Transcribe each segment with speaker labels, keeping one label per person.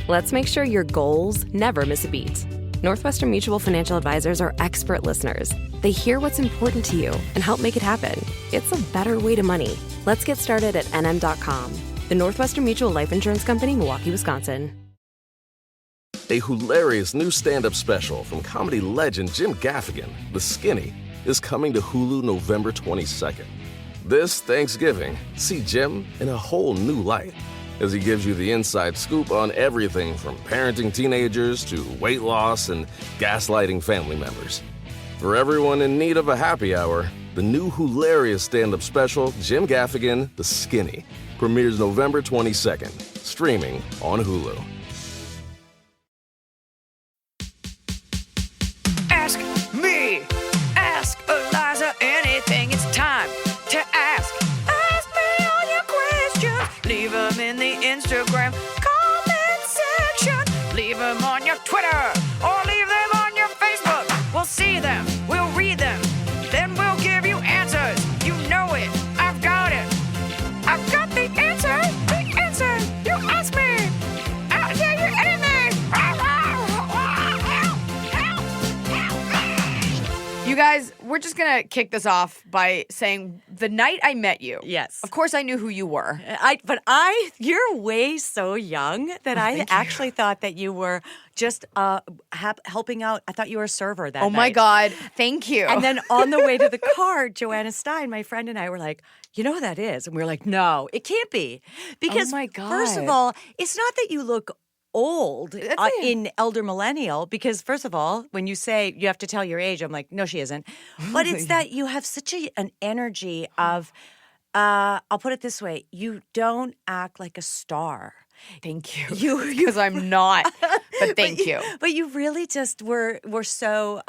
Speaker 1: Let's make sure your goals never miss a beat. Northwestern Mutual Financial Advisors are expert listeners. They hear what's important to you and help make it happen. It's a better way to money. Let's get started at nm.com. The Northwestern Mutual Life Insurance Company, Milwaukee, Wisconsin.
Speaker 2: A hilarious new stand-up special from comedy legend Jim Gaffigan, The Skinny, is coming to Hulu November 22nd. This Thanksgiving, see Jim in a whole new light as he gives you the inside scoop on everything from parenting teenagers to weight loss and gaslighting family members. For everyone in need of a happy hour, the new hilarious stand-up special, Jim Gaffigan, The Skinny, premieres November 22nd, streaming on Hulu.
Speaker 3: Ask me, ask Eliza anything. It's time to ask. Ask me all your questions. Leave them in the Instagram comment section. Leave them on your Twitter or leave them on your Facebook. We'll see them, we'll read them, then we'll give you answers. You know it, I've got it. I've got the answer, the answer. You ask me, I'll tell you anything.
Speaker 4: You guys, we're just going to kick this off by saying the night I met you.
Speaker 5: Yes.
Speaker 4: Of course I knew who you were.
Speaker 5: You're way so young that I actually thought that you were just helping out. I thought you were a server that night.
Speaker 4: Oh my God. Thank you.
Speaker 5: And then on the way to the car, Joanna Stein, my friend, and I were like, you know who that is? And we were like, no, it can't be. Because
Speaker 4: my God.
Speaker 5: First of all, it's not that you look old in elder millennial, because first of all, when you say you have to tell your age, I'm like, no, she isn't. But it's that you have such an energy of, I'll put it this way, you don't act like a star.
Speaker 4: Thank you. Because I'm not, but thank you.
Speaker 5: But you really just were so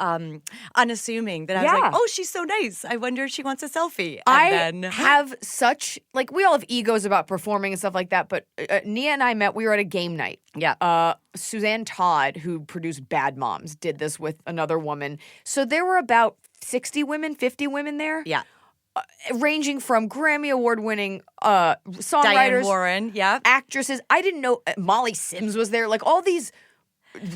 Speaker 5: unassuming that I was like, oh, she's so nice. I wonder if she wants a selfie. And
Speaker 4: I have such, like, we all have egos about performing and stuff like that, but Nia and I met, we were at a game night.
Speaker 5: Yeah.
Speaker 4: Suzanne Todd, who produced Bad Moms, did this with another woman. So there were about 60 women, 50 women there.
Speaker 5: Yeah.
Speaker 4: Ranging from Grammy Award-winning songwriters,
Speaker 5: Diane Warren, yeah,
Speaker 4: actresses. I didn't know Molly Sims was there. Like all these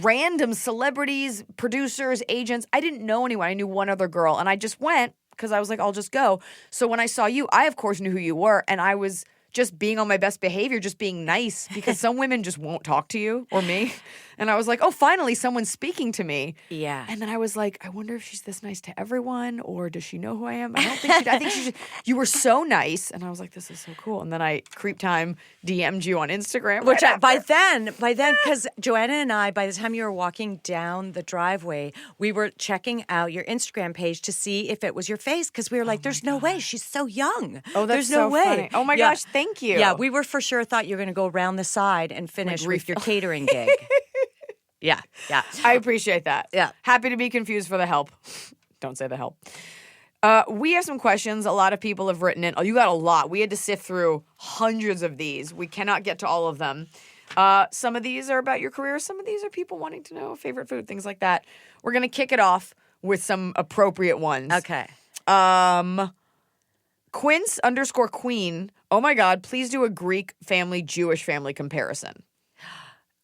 Speaker 4: random celebrities, producers, agents. I didn't know anyone. I knew one other girl, and I just went because I was like, I'll just go. So when I saw you, I of course knew who you were, and I was just being on my best behavior, just being nice, because some women just won't talk to you or me. And I was like, oh, finally someone's speaking to me.
Speaker 5: Yeah.
Speaker 4: And then I was like, I wonder if she's this nice to everyone, or does she know who I am? I don't think she, I think she just, you were so nice. And I was like, this is so cool. And then I creep time DM'd you on Instagram.
Speaker 5: Which by then, because Joanna and I, by the time you were walking down the driveway, we were checking out your Instagram page to see if it was your face, because we were like, there's no way. She's so young.
Speaker 4: Oh, that's
Speaker 5: there's no
Speaker 4: so
Speaker 5: way.
Speaker 4: funny. Oh my gosh, thank you.
Speaker 5: Yeah, we were for sure thought you were going to go around the side and finish with your catering gig. Yeah.
Speaker 4: I appreciate that.
Speaker 5: Yeah.
Speaker 4: Happy to be confused for the help. Don't say the help. We have some questions. A lot of people have written in. Oh, you got a lot. We had to sift through hundreds of these. We cannot get to all of them. Some of these are about your career. Some of these are people wanting to know favorite food, things like that. We're going to kick it off with some appropriate ones.
Speaker 5: Okay.
Speaker 4: Quince_Queen. Oh my God, please do a Greek family, Jewish family comparison.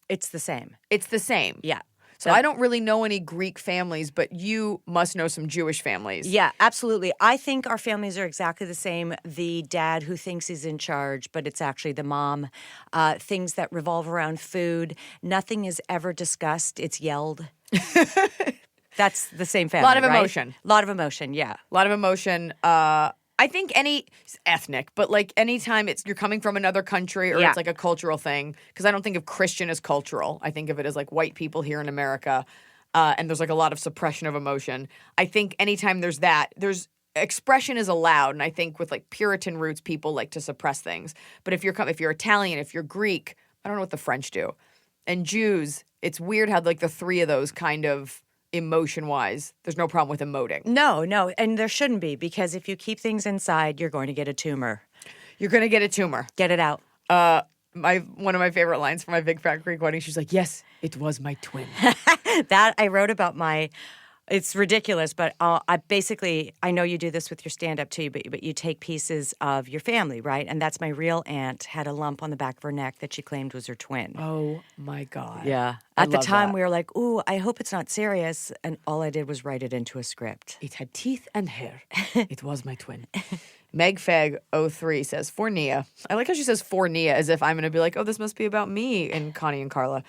Speaker 5: It's the same.
Speaker 4: It's the same.
Speaker 5: Yeah.
Speaker 4: So I don't really know any Greek families, but you must know some Jewish families.
Speaker 5: Yeah, absolutely. I think our families are exactly the same. The dad who thinks he's in charge, but it's actually the mom. Things that revolve around food. Nothing is ever discussed. It's yelled. That's the same family,
Speaker 4: A lot of
Speaker 5: right?
Speaker 4: emotion.
Speaker 5: A lot of emotion, yeah.
Speaker 4: A lot of emotion. I think it's ethnic, but like anytime you're coming from another country or it's like a cultural thing, because I don't think of Christian as cultural. I think of it as like white people here in America, and there's like a lot of suppression of emotion. I think anytime there's expression is allowed, and I think with like Puritan roots, people like to suppress things. But if you're Italian, if you're Greek, I don't know what the French do, and Jews, it's weird how like the three of those kind of emotion-wise, there's no problem with emoting.
Speaker 5: No, and there shouldn't be, because if you keep things inside, you're going to get a tumor.
Speaker 4: You're going to get a tumor.
Speaker 5: Get it out.
Speaker 4: One of my favorite lines from my Big Fat Greek wedding, she's like, yes, it was my twin.
Speaker 5: That I wrote about my It's ridiculous, but I know you do this with your stand-up too, but you take pieces of your family, right? And that's my real aunt had a lump on the back of her neck that she claimed was her twin.
Speaker 4: Oh, my God.
Speaker 5: Yeah.
Speaker 4: I
Speaker 5: At the
Speaker 4: love
Speaker 5: time,
Speaker 4: that.
Speaker 5: we were like, ooh, I hope it's not serious. And all I did was write it into a script.
Speaker 4: It had teeth and hair. It was my twin. MegFeg03 says, for Nia. I like how she says for Nia as if I'm going to be like, oh, this must be about me and Connie and Carla.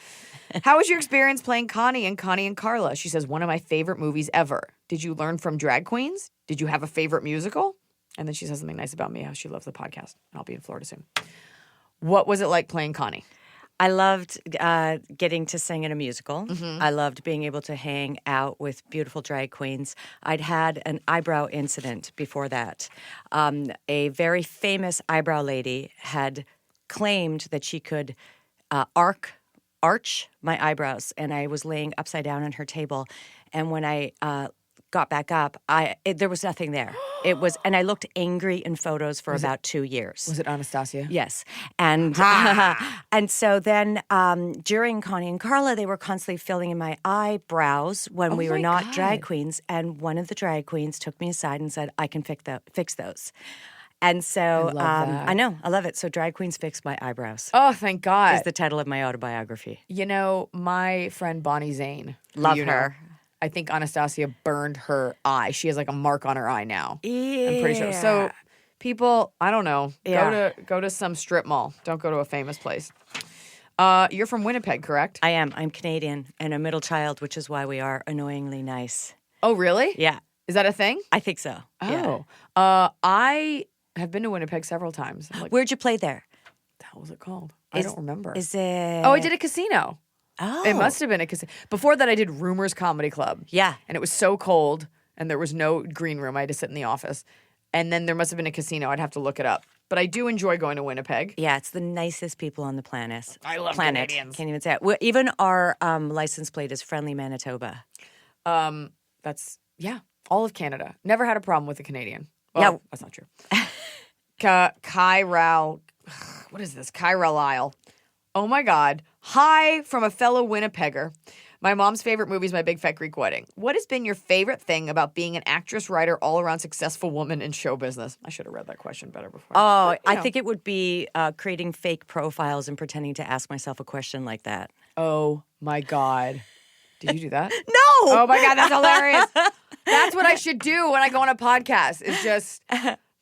Speaker 4: How was your experience playing Connie and Carla? She says, one of my favorite movies ever. Did you learn from drag queens? Did you have a favorite musical? And then she says something nice about me, how she loves the podcast. And I'll be in Florida soon. What was it like playing Connie?
Speaker 5: I loved getting to sing in a musical. I loved being able to hang out with beautiful drag queens. I'd had an eyebrow incident before that. A very famous eyebrow lady had claimed that she could arch my eyebrows, and I was laying upside down on her table. And when I got back up, there was nothing there. And I looked angry in photos for about 2 years.
Speaker 4: Was it Anastasia?
Speaker 5: Yes. And and so then during Connie and Carla, they were constantly filling in my eyebrows when we were not drag queens. And one of the drag queens took me aside and said, I can fix those. And so I know, I love it. So Drag Queens Fix My Eyebrows
Speaker 4: Oh, thank God.
Speaker 5: is the title of my autobiography.
Speaker 4: You know, my friend Bonnie Zane.
Speaker 5: Love
Speaker 4: you
Speaker 5: her.
Speaker 4: know, I think Anastasia burned her eye. She has like a mark on her eye now. I'm pretty sure. So people, I don't know.
Speaker 5: Yeah.
Speaker 4: Go to some strip mall. Don't go to a famous place. You're from Winnipeg, correct?
Speaker 5: I am. I'm Canadian and a middle child, which is why we are annoyingly nice.
Speaker 4: Oh, really?
Speaker 5: Yeah.
Speaker 4: Is that a thing?
Speaker 5: I think so. Yeah.
Speaker 4: Oh. I have been to Winnipeg several times. I'm like,
Speaker 5: Where'd you play there?
Speaker 4: what was it called? I don't remember.
Speaker 5: Is it?
Speaker 4: Oh, I did a casino.
Speaker 5: Oh.
Speaker 4: It must have been a casino. Before that, I did Rumors Comedy Club.
Speaker 5: Yeah.
Speaker 4: And it was so cold, and there was no green room. I had to sit in the office. And then there must have been a casino. I'd have to look it up. But I do enjoy going to Winnipeg.
Speaker 5: Yeah, it's the nicest people on the planet.
Speaker 4: I love
Speaker 5: planet.
Speaker 4: Canadians.
Speaker 5: Can't even say it. Even our license plate is Friendly Manitoba.
Speaker 4: That's, all of Canada. Never had a problem with a Canadian.
Speaker 5: Yeah.
Speaker 4: Well, that's not true. Kyrell, what is this? Kyrell Isle. Oh my God. Hi from a fellow Winnipegger. My mom's favorite movie is My Big Fat Greek Wedding. What has been your favorite thing about being an actress, writer, all-around successful woman in show business? I should have read that question better before.
Speaker 5: Oh, I think it would be creating fake profiles and pretending to ask myself a question like that.
Speaker 4: Oh my God. Did you do that?
Speaker 5: No!
Speaker 4: Oh my God, that's hilarious. That's what I should do when I go on a podcast, is just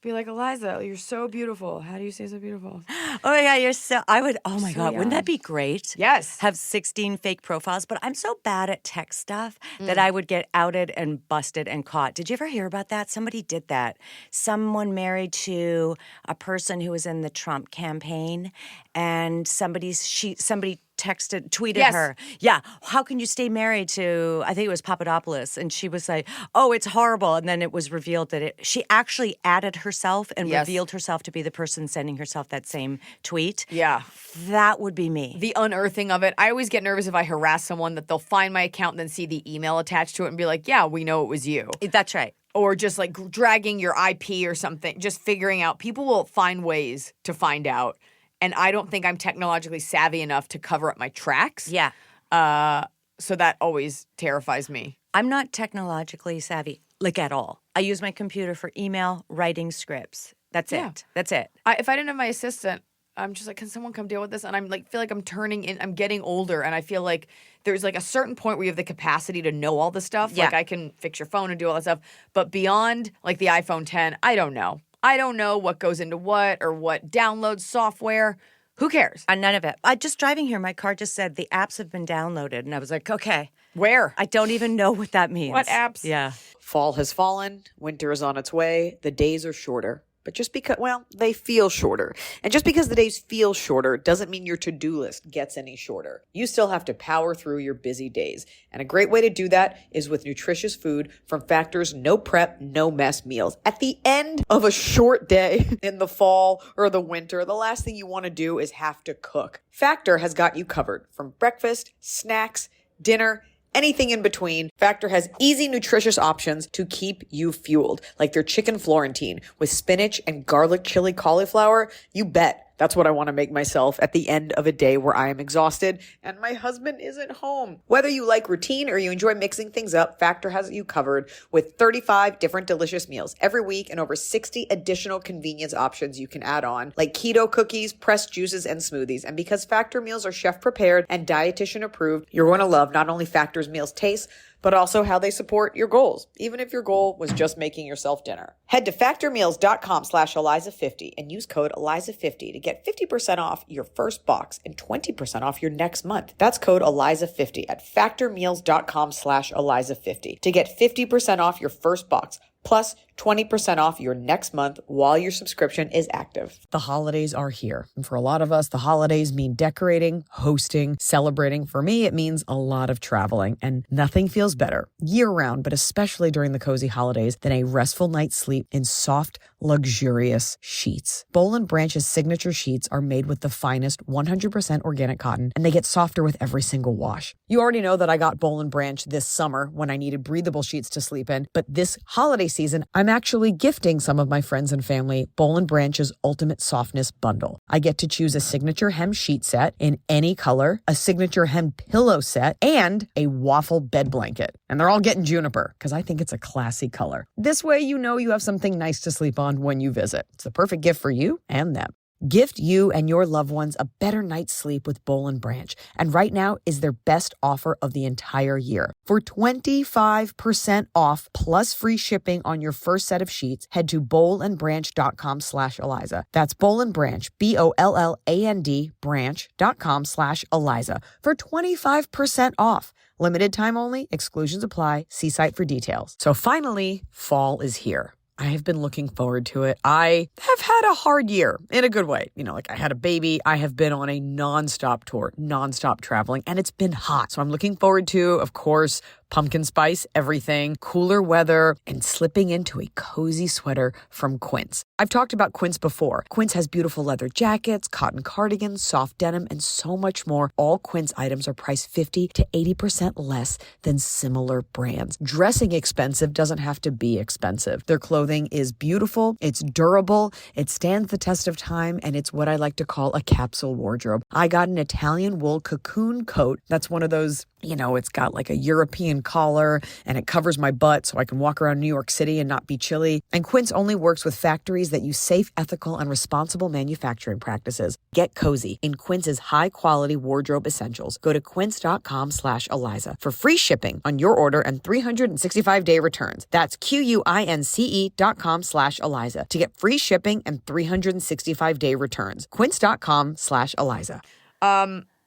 Speaker 4: be like, Eliza, you're so beautiful. How do you say so beautiful?
Speaker 5: Oh my God, oh my God, wouldn't that be great?
Speaker 4: Yes.
Speaker 5: Have 16 fake profiles, but I'm so bad at tech stuff that I would get outed and busted and caught. Did you ever hear about that? Somebody did that. Someone married to a person who was in the Trump campaign, and somebody tweeted her. Yeah, how can you stay married to, I think it was Papadopoulos, and she was like, oh, it's horrible. And then it was revealed that she actually added herself and revealed herself to be the person sending herself that same tweet.
Speaker 4: Yeah.
Speaker 5: That would be me.
Speaker 4: The unearthing of it. I always get nervous if I harass someone that they'll find my account and then see the email attached to it and be like, yeah, we know it was you.
Speaker 5: That's right.
Speaker 4: Or just like dragging your IP or something, just figuring out. People will find ways to find out. And I don't think I'm technologically savvy enough to cover up my tracks.
Speaker 5: Yeah.
Speaker 4: So that always terrifies me.
Speaker 5: I'm not technologically savvy, like at all. I use my computer for email, writing scripts. That's it. That's it.
Speaker 4: If I didn't have my assistant, I'm just like, can someone come deal with this? And I'm like, feel like I'm getting older, and I feel like there's like a certain point where you have the capacity to know all the stuff.
Speaker 5: Yeah.
Speaker 4: Like I can fix your phone and do all that stuff. But beyond like the iPhone 10, I don't know. I don't know what goes into what or what downloads software. Who cares?
Speaker 5: None of it. Just driving here, my car just said the apps have been downloaded. And I was like, okay.
Speaker 4: Where?
Speaker 5: I don't even know what that means.
Speaker 4: What apps?
Speaker 5: Yeah.
Speaker 3: Fall has fallen, winter is on its way, the days are shorter. But just because, they feel shorter. And just because the days feel shorter doesn't mean your to-do list gets any shorter. You still have to power through your busy days. And a great way to do that is with nutritious food from Factor's no prep, no mess meals. At the end of a short day in the fall or the winter, the last thing you want to do is have to cook. Factor has got you covered from breakfast, snacks, dinner, anything in between. Factor has easy, nutritious options to keep you fueled, like their chicken Florentine with spinach and garlic chili cauliflower. You bet
Speaker 4: That's what I want to make myself at the end of a day where I am exhausted and my husband isn't home. Whether you like routine or you enjoy mixing things up, Factor has you covered with 35 different delicious meals every week and over 60 additional convenience options you can add on, like keto cookies, pressed juices, and smoothies. And because Factor meals are chef prepared and dietitian approved, you're going to love not only Factor's meals taste, but also how they support your goals, even if your goal was just making yourself dinner. Head to factormeals.com/Eliza50 and use code Eliza50 to get 50% off your first box and 20% off your next month. That's code Eliza50 at factormeals.com/Eliza50 to get 50% off your first box plus 20% off your next month while your subscription is active. The holidays are here. And for a lot of us, the holidays mean decorating, hosting, celebrating. For me, it means a lot of traveling, and nothing feels better year-round, but especially during the cozy holidays, than a restful night's sleep in soft, luxurious sheets. Boll & Branch's signature sheets are made with the finest 100% organic cotton, and they get softer with every single wash. You already know that I got Boll & Branch this summer when I needed breathable sheets to sleep in, but this holiday season, I'm actually gifting some of my friends and family Boll & Branch's Ultimate Softness Bundle. I get to choose a signature hem sheet set in any color, a signature hem pillow set, and a waffle bed blanket. And they're all getting juniper because I think it's a classy color. This way you know you have something nice to sleep on when you visit. It's the perfect gift for you and them. Gift you and your loved ones a better night's sleep with Boll & Branch. And right now is their best offer of the entire year. For 25% off plus free shipping on your first set of sheets, head to bollandbranch.com/Eliza. That's Boll & Branch, BOLLAND branch.com/Eliza for 25% off. Limited time only, exclusions apply. See site for details. So finally, fall is here. I have been looking forward to it. I have had a hard year in a good way. You know, like I had a baby. I have been on a nonstop tour, nonstop traveling, and it's been hot. So I'm looking forward to, of course, pumpkin spice, everything, cooler weather, and slipping into a cozy sweater from Quince. I've talked about Quince before. Quince has beautiful leather jackets, cotton cardigans, soft denim, and so much more. All Quince items are priced 50 to 80% less than similar brands. Dressing expensive doesn't have to be expensive. Their clothing is beautiful, it's durable, it stands the test of time, and it's what I like to call a capsule wardrobe. I got an Italian wool cocoon coat. That's one of those, you know, it's got like a European collar and it covers my butt so I can walk around New York City and not be chilly. And Quince only works with factories that use safe, ethical, and responsible manufacturing practices. Get cozy in Quince's high-quality wardrobe essentials. Go to quince.com/Eliza for free shipping on your order and 365-day returns. That's QUINCE.com/Eliza to get free shipping and 365-day returns. Quince.com/Eliza.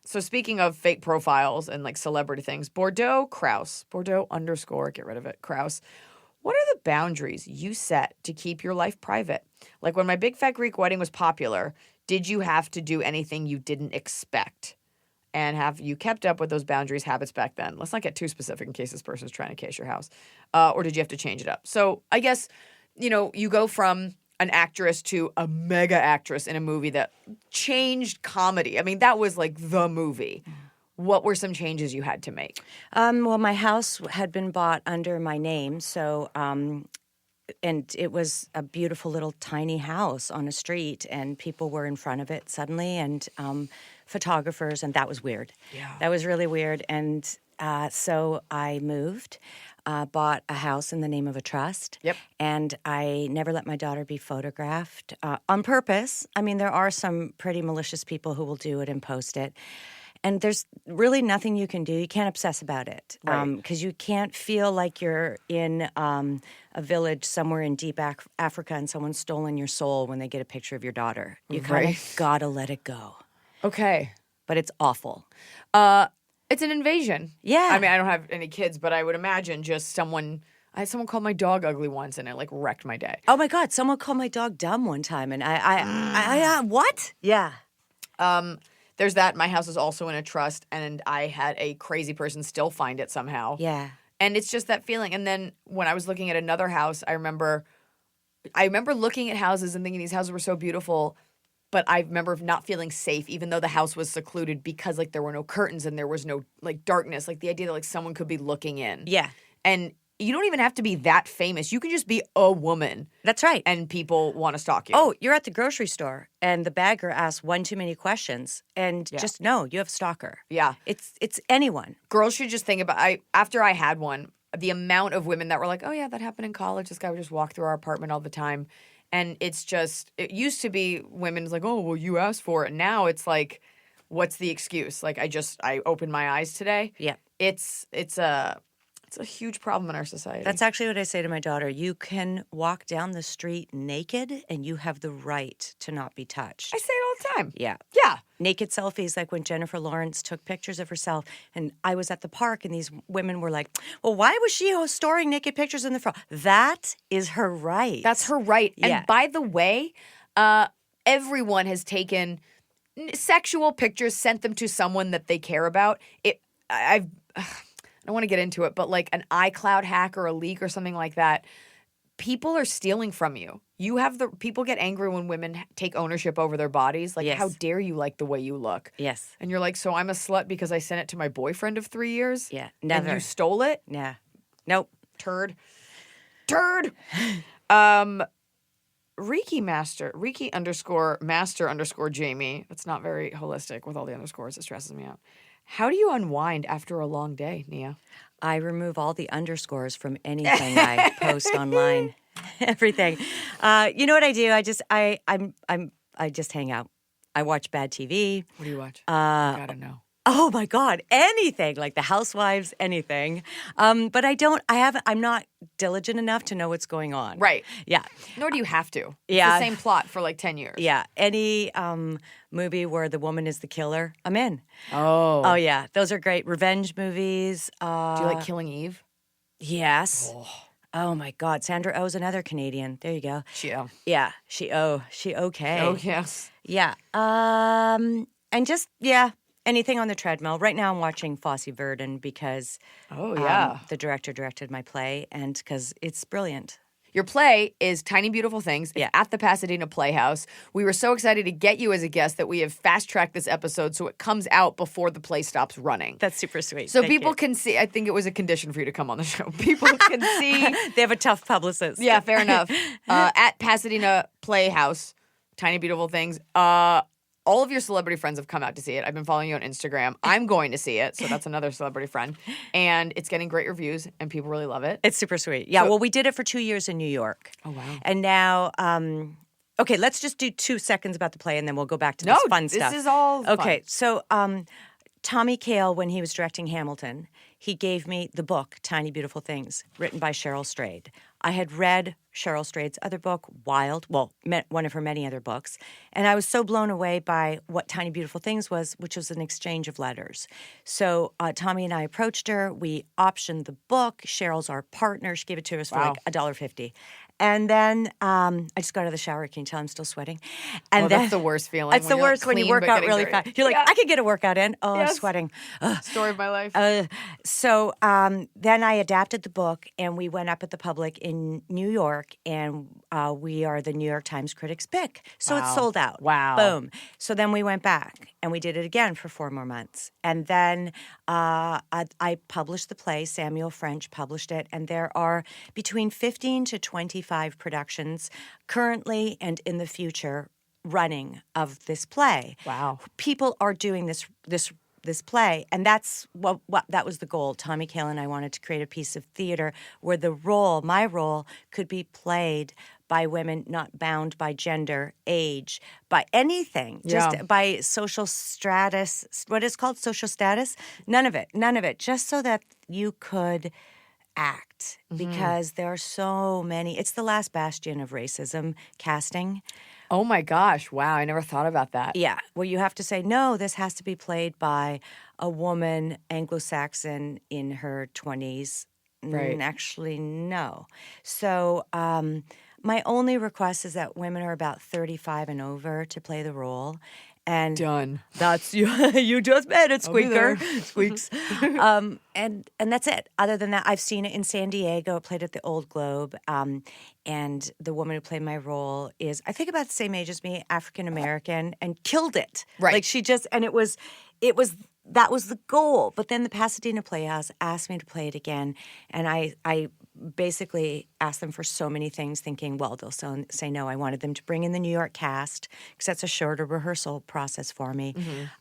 Speaker 4: So speaking of fake profiles and like celebrity things, Bordeaux _ get rid of it, Kraus. What are the boundaries you set to keep your life private? Like when my Big Fat Greek Wedding was popular, did you have to do anything you didn't expect? And have you kept up with those boundaries, habits back then? Let's not get too specific in case this person's trying to case your house. Or did you have to change it up? So I guess, you know, you go from an actress to a mega actress in a movie that changed comedy. I mean, that was like the movie. What were some changes you had to make?
Speaker 5: Well, my house had been bought under my name, so and it was a beautiful little tiny house on a street, and people were in front of it suddenly, and photographers, and that was weird.
Speaker 4: Yeah.
Speaker 5: That was really weird, and so I moved. Bought a house in the name of a trust.
Speaker 4: Yep.
Speaker 5: And I never let my daughter be photographed on purpose. I mean, there are some pretty malicious people who will do it and post it. And there's really nothing you can do. You can't obsess about it. Because you can't feel like you're in a village somewhere in deep Africa and someone's stolen your soul when they get a picture of your daughter. You kind of gotta let it go.
Speaker 4: Okay.
Speaker 5: But it's awful.
Speaker 4: It's an invasion.
Speaker 5: Yeah.
Speaker 4: I mean, I don't have any kids, but I would imagine just someone... I had someone call my dog ugly once, and it, like, wrecked my day.
Speaker 5: Oh, my God. Someone called my dog dumb one time, and I what? Yeah.
Speaker 4: There's that. My house is also in a trust, and I had a crazy person still find it somehow.
Speaker 5: Yeah.
Speaker 4: And it's just that feeling. And then when I was looking at another house, I remember looking at houses and thinking these houses were so beautiful, but I remember not feeling safe, even though the house was secluded, because like there were no curtains and there was no like darkness, like the idea that like someone could be looking in.
Speaker 5: Yeah.
Speaker 4: And you don't even have to be that famous. You can just be a woman.
Speaker 5: That's right.
Speaker 4: And people want to stalk you.
Speaker 5: Oh, you're at the grocery store and the bagger asks one too many questions and just know you have a stalker.
Speaker 4: Yeah.
Speaker 5: It's anyone.
Speaker 4: Girls should just think about, after I had one, the amount of women that were like, oh yeah, that happened in college. This guy would just walk through our apartment all the time. And it's just, it used to be women's like, oh, well, you asked for it. Now it's like, what's the excuse? Like, I opened my eyes today.
Speaker 5: Yeah.
Speaker 4: It's a huge problem in our society.
Speaker 5: That's actually what I say to my daughter. You can walk down the street naked and you have the right to not be touched.
Speaker 4: I say it all the time.
Speaker 5: Yeah.
Speaker 4: Yeah.
Speaker 5: Naked selfies, like when Jennifer Lawrence took pictures of herself. And I was at the park and these women were like, well, why was she storing naked pictures in the front? That is her right.
Speaker 4: That's her right.
Speaker 5: Yeah.
Speaker 4: And by the way, everyone has taken sexual pictures, sent them to someone that they care about. I don't want to get into it, but like an iCloud hack or a leak or something like that, people are stealing from you. People get angry when women take ownership over their bodies. Like, how dare you like the way you look? Yes. And you're like, so I'm a slut because I sent it to my boyfriend of 3 years?
Speaker 5: Yeah, never.
Speaker 4: And you stole it?
Speaker 5: Yeah. Nope.
Speaker 4: Turd. Riki _ master _ Jamie. That's not very holistic with all the underscores. It stresses me out. How do you unwind after a long day, Nia?
Speaker 5: I remove all the underscores from anything I post online. Everything. You know what I do? I just hang out. I watch bad TV.
Speaker 4: What do you watch? I gotta know.
Speaker 5: Oh my God, anything like The Housewives, anything. But I'm not diligent enough to know what's going on.
Speaker 4: Right.
Speaker 5: Yeah.
Speaker 4: Nor do you have to.
Speaker 5: Yeah.
Speaker 4: It's the same plot for like 10 years.
Speaker 5: Yeah. Any movie where the woman is the killer, I'm in.
Speaker 4: Oh.
Speaker 5: Oh yeah. Those are great. Revenge movies.
Speaker 4: Do you like Killing Eve?
Speaker 5: Yes. Oh my God. Sandra Oh's another Canadian. There you go. Yeah. She okay.
Speaker 4: Oh, yes.
Speaker 5: Yeah. And just, anything on the treadmill. Right now I'm watching Fosse Verdon because the director directed my play and because it's brilliant.
Speaker 4: Your play is Tiny Beautiful Things. It's at the Pasadena Playhouse. We were so excited to get you as a guest that we have fast-tracked this episode so it comes out before the play stops running.
Speaker 5: That's super sweet.
Speaker 4: So people can see. I think it was a condition for you to come on the show. People can see.
Speaker 5: They have a tough publicist.
Speaker 4: Yeah, fair enough. At Pasadena Playhouse, Tiny Beautiful Things. All of your celebrity friends have come out to see it. I've been following you on Instagram. I'm going to see it, so that's another celebrity friend. And it's getting great reviews, and people really love it.
Speaker 5: It's super sweet. Yeah, well, we did it for 2 years in New York.
Speaker 4: Oh, wow.
Speaker 5: And now, okay, let's just do 2 seconds about the play, and then we'll go back to this fun stuff.
Speaker 4: This is all fun.
Speaker 5: Okay, so Tommy Kail, when he was directing Hamilton, he gave me the book, Tiny Beautiful Things, written by Cheryl Strayed. I had read Cheryl Strayed's other book, Wild, one of her many other books, and I was so blown away by what Tiny Beautiful Things was, which was an exchange of letters. So Tommy and I approached her. We optioned the book. Cheryl's our partner. She gave it to us for like $1.50. And then I just got out of the shower. Can you tell I'm still sweating? And
Speaker 4: that's the worst feeling.
Speaker 5: It's the worst when you work out really fast. You're like, I could get a workout in. Oh, I'm sweating. Ugh.
Speaker 4: Story of my life.
Speaker 5: So then I adapted the book, and we went up at the Public in New York, and we are the New York Times Critics' Pick. So it's sold out.
Speaker 4: Wow.
Speaker 5: Boom. So then we went back, and we did it again for 4 more months. And then I published the play. Samuel French published it, and there are between 15 to 25 productions currently and in the future running of this play.
Speaker 4: Wow.
Speaker 5: People are doing this play, and that's what that was the goal. Tommy Kail and I wanted to create a piece of theater where my role could be played by women not bound by gender, age, by anything, just by social stratus, what is called social status. None of it, just so that you could act, because there are so many. It's the last bastion of racism, casting.
Speaker 4: Oh my gosh. Wow. I never thought about that.
Speaker 5: Yeah. Where you have to say, no, this has to be played by a woman, Anglo-Saxon, in her 20s.
Speaker 4: Right.
Speaker 5: Actually, no. So my only request is that women are about 35 and over to play the role. And
Speaker 4: done.
Speaker 5: That's you. You just made it, squeaker. Squeaks. And that's it. Other than that, I've seen it in San Diego. It played at the Old Globe. And the woman who played my role is, I think, about the same age as me, African American, and killed it.
Speaker 4: Right.
Speaker 5: Like she just, and it was that was the goal. But then the Pasadena Playhouse asked me to play it again, and I basically asked them for so many things, thinking, well, they'll say no. I wanted them to bring in the New York cast, because that's a shorter rehearsal process for me,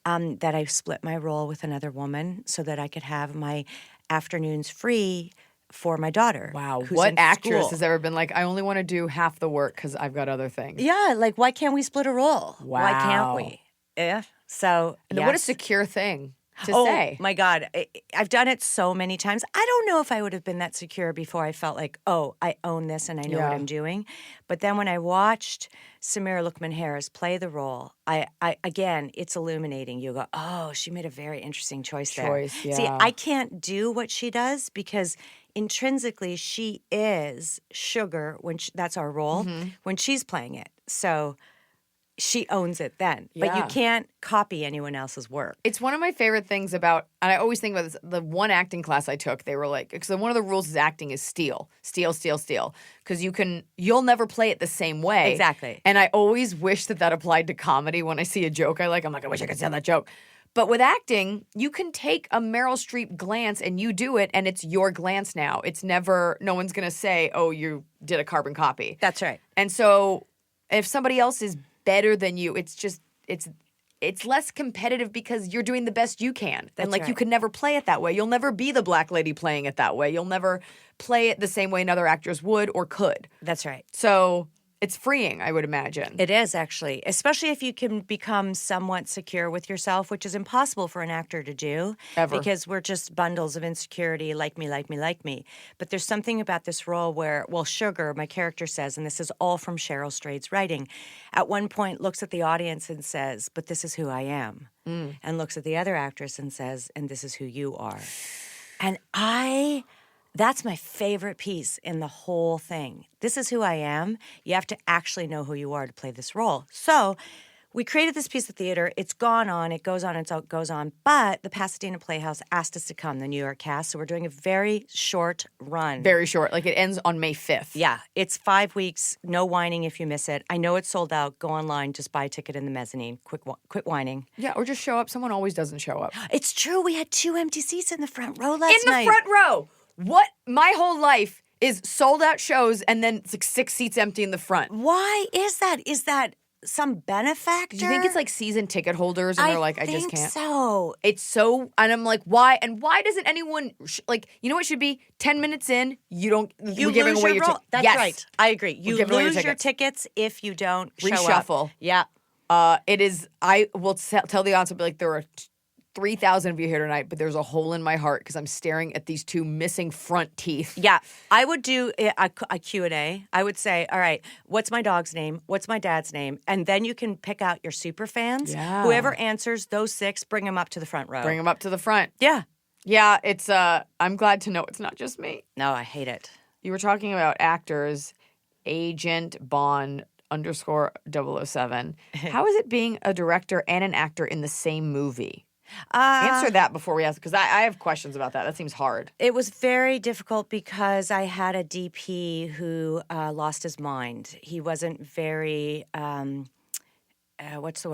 Speaker 5: that I split my role with another woman so that I could have my afternoons free for my daughter.
Speaker 4: Wow.
Speaker 5: who's
Speaker 4: What
Speaker 5: in
Speaker 4: actress
Speaker 5: school.
Speaker 4: has ever been like, I only want to do half the work because I've got other things?
Speaker 5: Yeah, like, why can't we split a role? Why can't
Speaker 4: Wow.
Speaker 5: we? Yeah. So,
Speaker 4: And what a
Speaker 5: yes.
Speaker 4: secure thing to
Speaker 5: Oh,
Speaker 4: say.
Speaker 5: my God. I've done it so many times. I don't know if I would have been that secure before I felt like, oh, I own this and I know what I'm doing. But then when I watched Samira Lukman-Harris play the role, I again, it's illuminating. You go, oh, she made a very interesting choice there.
Speaker 4: Yeah.
Speaker 5: See, I can't do what she does because intrinsically she is Sugar that's our role when she's playing it. So she owns it then. But you
Speaker 4: Yeah.
Speaker 5: can't copy anyone else's work.
Speaker 4: It's one of my favorite things about, and I always think about this, the one acting class I took, they were like, because one of the rules of acting is steal. Because you'll never play it the same way.
Speaker 5: Exactly.
Speaker 4: And I always wish that applied to comedy. When I see a joke I like, I'm like, I wish I could tell that joke. But with acting, you can take a Meryl Streep glance and you do it, and it's your glance now. It's never, no one's going to say, oh, you did a carbon copy.
Speaker 5: That's right.
Speaker 4: And so if somebody else is better than you, it's less competitive because you're doing the best you can.
Speaker 5: That's
Speaker 4: And like
Speaker 5: right.
Speaker 4: you could never play it that way. You'll never be the black lady playing it that way. You'll never play it the same way another actors would or could.
Speaker 5: That's right.
Speaker 4: So it's freeing, I would imagine.
Speaker 5: It is, actually, especially if you can become somewhat secure with yourself, which is impossible for an actor to do.
Speaker 4: Ever.
Speaker 5: Because we're just bundles of insecurity, like me. But there's something about this role where, well, Sugar, my character says, and this is all from Cheryl Strayed's writing, at one point looks at the audience and says, but this is who I am. And looks at the other actress and says, and this is who you are. And that's my favorite piece in the whole thing. This is who I am. You have to actually know who you are to play this role. So we created this piece of theater. It's gone on. It goes on. It goes on. But the Pasadena Playhouse asked us to come, the New York cast. So we're doing a very short run.
Speaker 4: Very short. Like it ends on May 5th.
Speaker 5: Yeah. It's 5 weeks. No whining if you miss it. I know it's sold out. Go online. Just buy a ticket in the mezzanine. Quit whining.
Speaker 4: Yeah, or just show up. Someone always doesn't show up.
Speaker 5: It's true. We had 2 empty seats in the front row last night.
Speaker 4: In the front row. What? My whole life is sold out shows and then it's like 6 seats empty in the front.
Speaker 5: Why is that? Is that some benefactor?
Speaker 4: Do you think it's like season ticket holders and they're like, I just can't?
Speaker 5: So.
Speaker 4: It's so, and I'm like, why? And why doesn't anyone, like, you know what it should be? 10 minutes in, we're giving
Speaker 5: lose
Speaker 4: away
Speaker 5: your
Speaker 4: your
Speaker 5: role.
Speaker 4: ticket.
Speaker 5: That's
Speaker 4: Yes.
Speaker 5: right. I agree. You
Speaker 4: giving away your
Speaker 5: lose your
Speaker 4: tickets.
Speaker 5: tickets if you don't show
Speaker 4: Reshuffle.
Speaker 5: up. Yeah.
Speaker 4: It is, I will tell the audience, I'll be like, there are 3,000 of you here tonight, but there's a hole in my heart because I'm staring at these 2 missing front teeth.
Speaker 5: Yeah. I would do a Q&A. I would say, all right, what's my dog's name? What's my dad's name? And then you can pick out your super fans.
Speaker 4: Yeah.
Speaker 5: Whoever answers those 6, bring them up to the front row.
Speaker 4: Bring them up to the front.
Speaker 5: Yeah.
Speaker 4: Yeah, it's, I'm glad to know it's not just me.
Speaker 5: No, I hate it.
Speaker 4: You were talking about actors, Agent Bond _007. How is it being a director and an actor in the same movie? Answer that before we ask, because I have questions about that. That seems hard.
Speaker 5: It was very difficult because I had a DP who lost his mind. He wasn't very,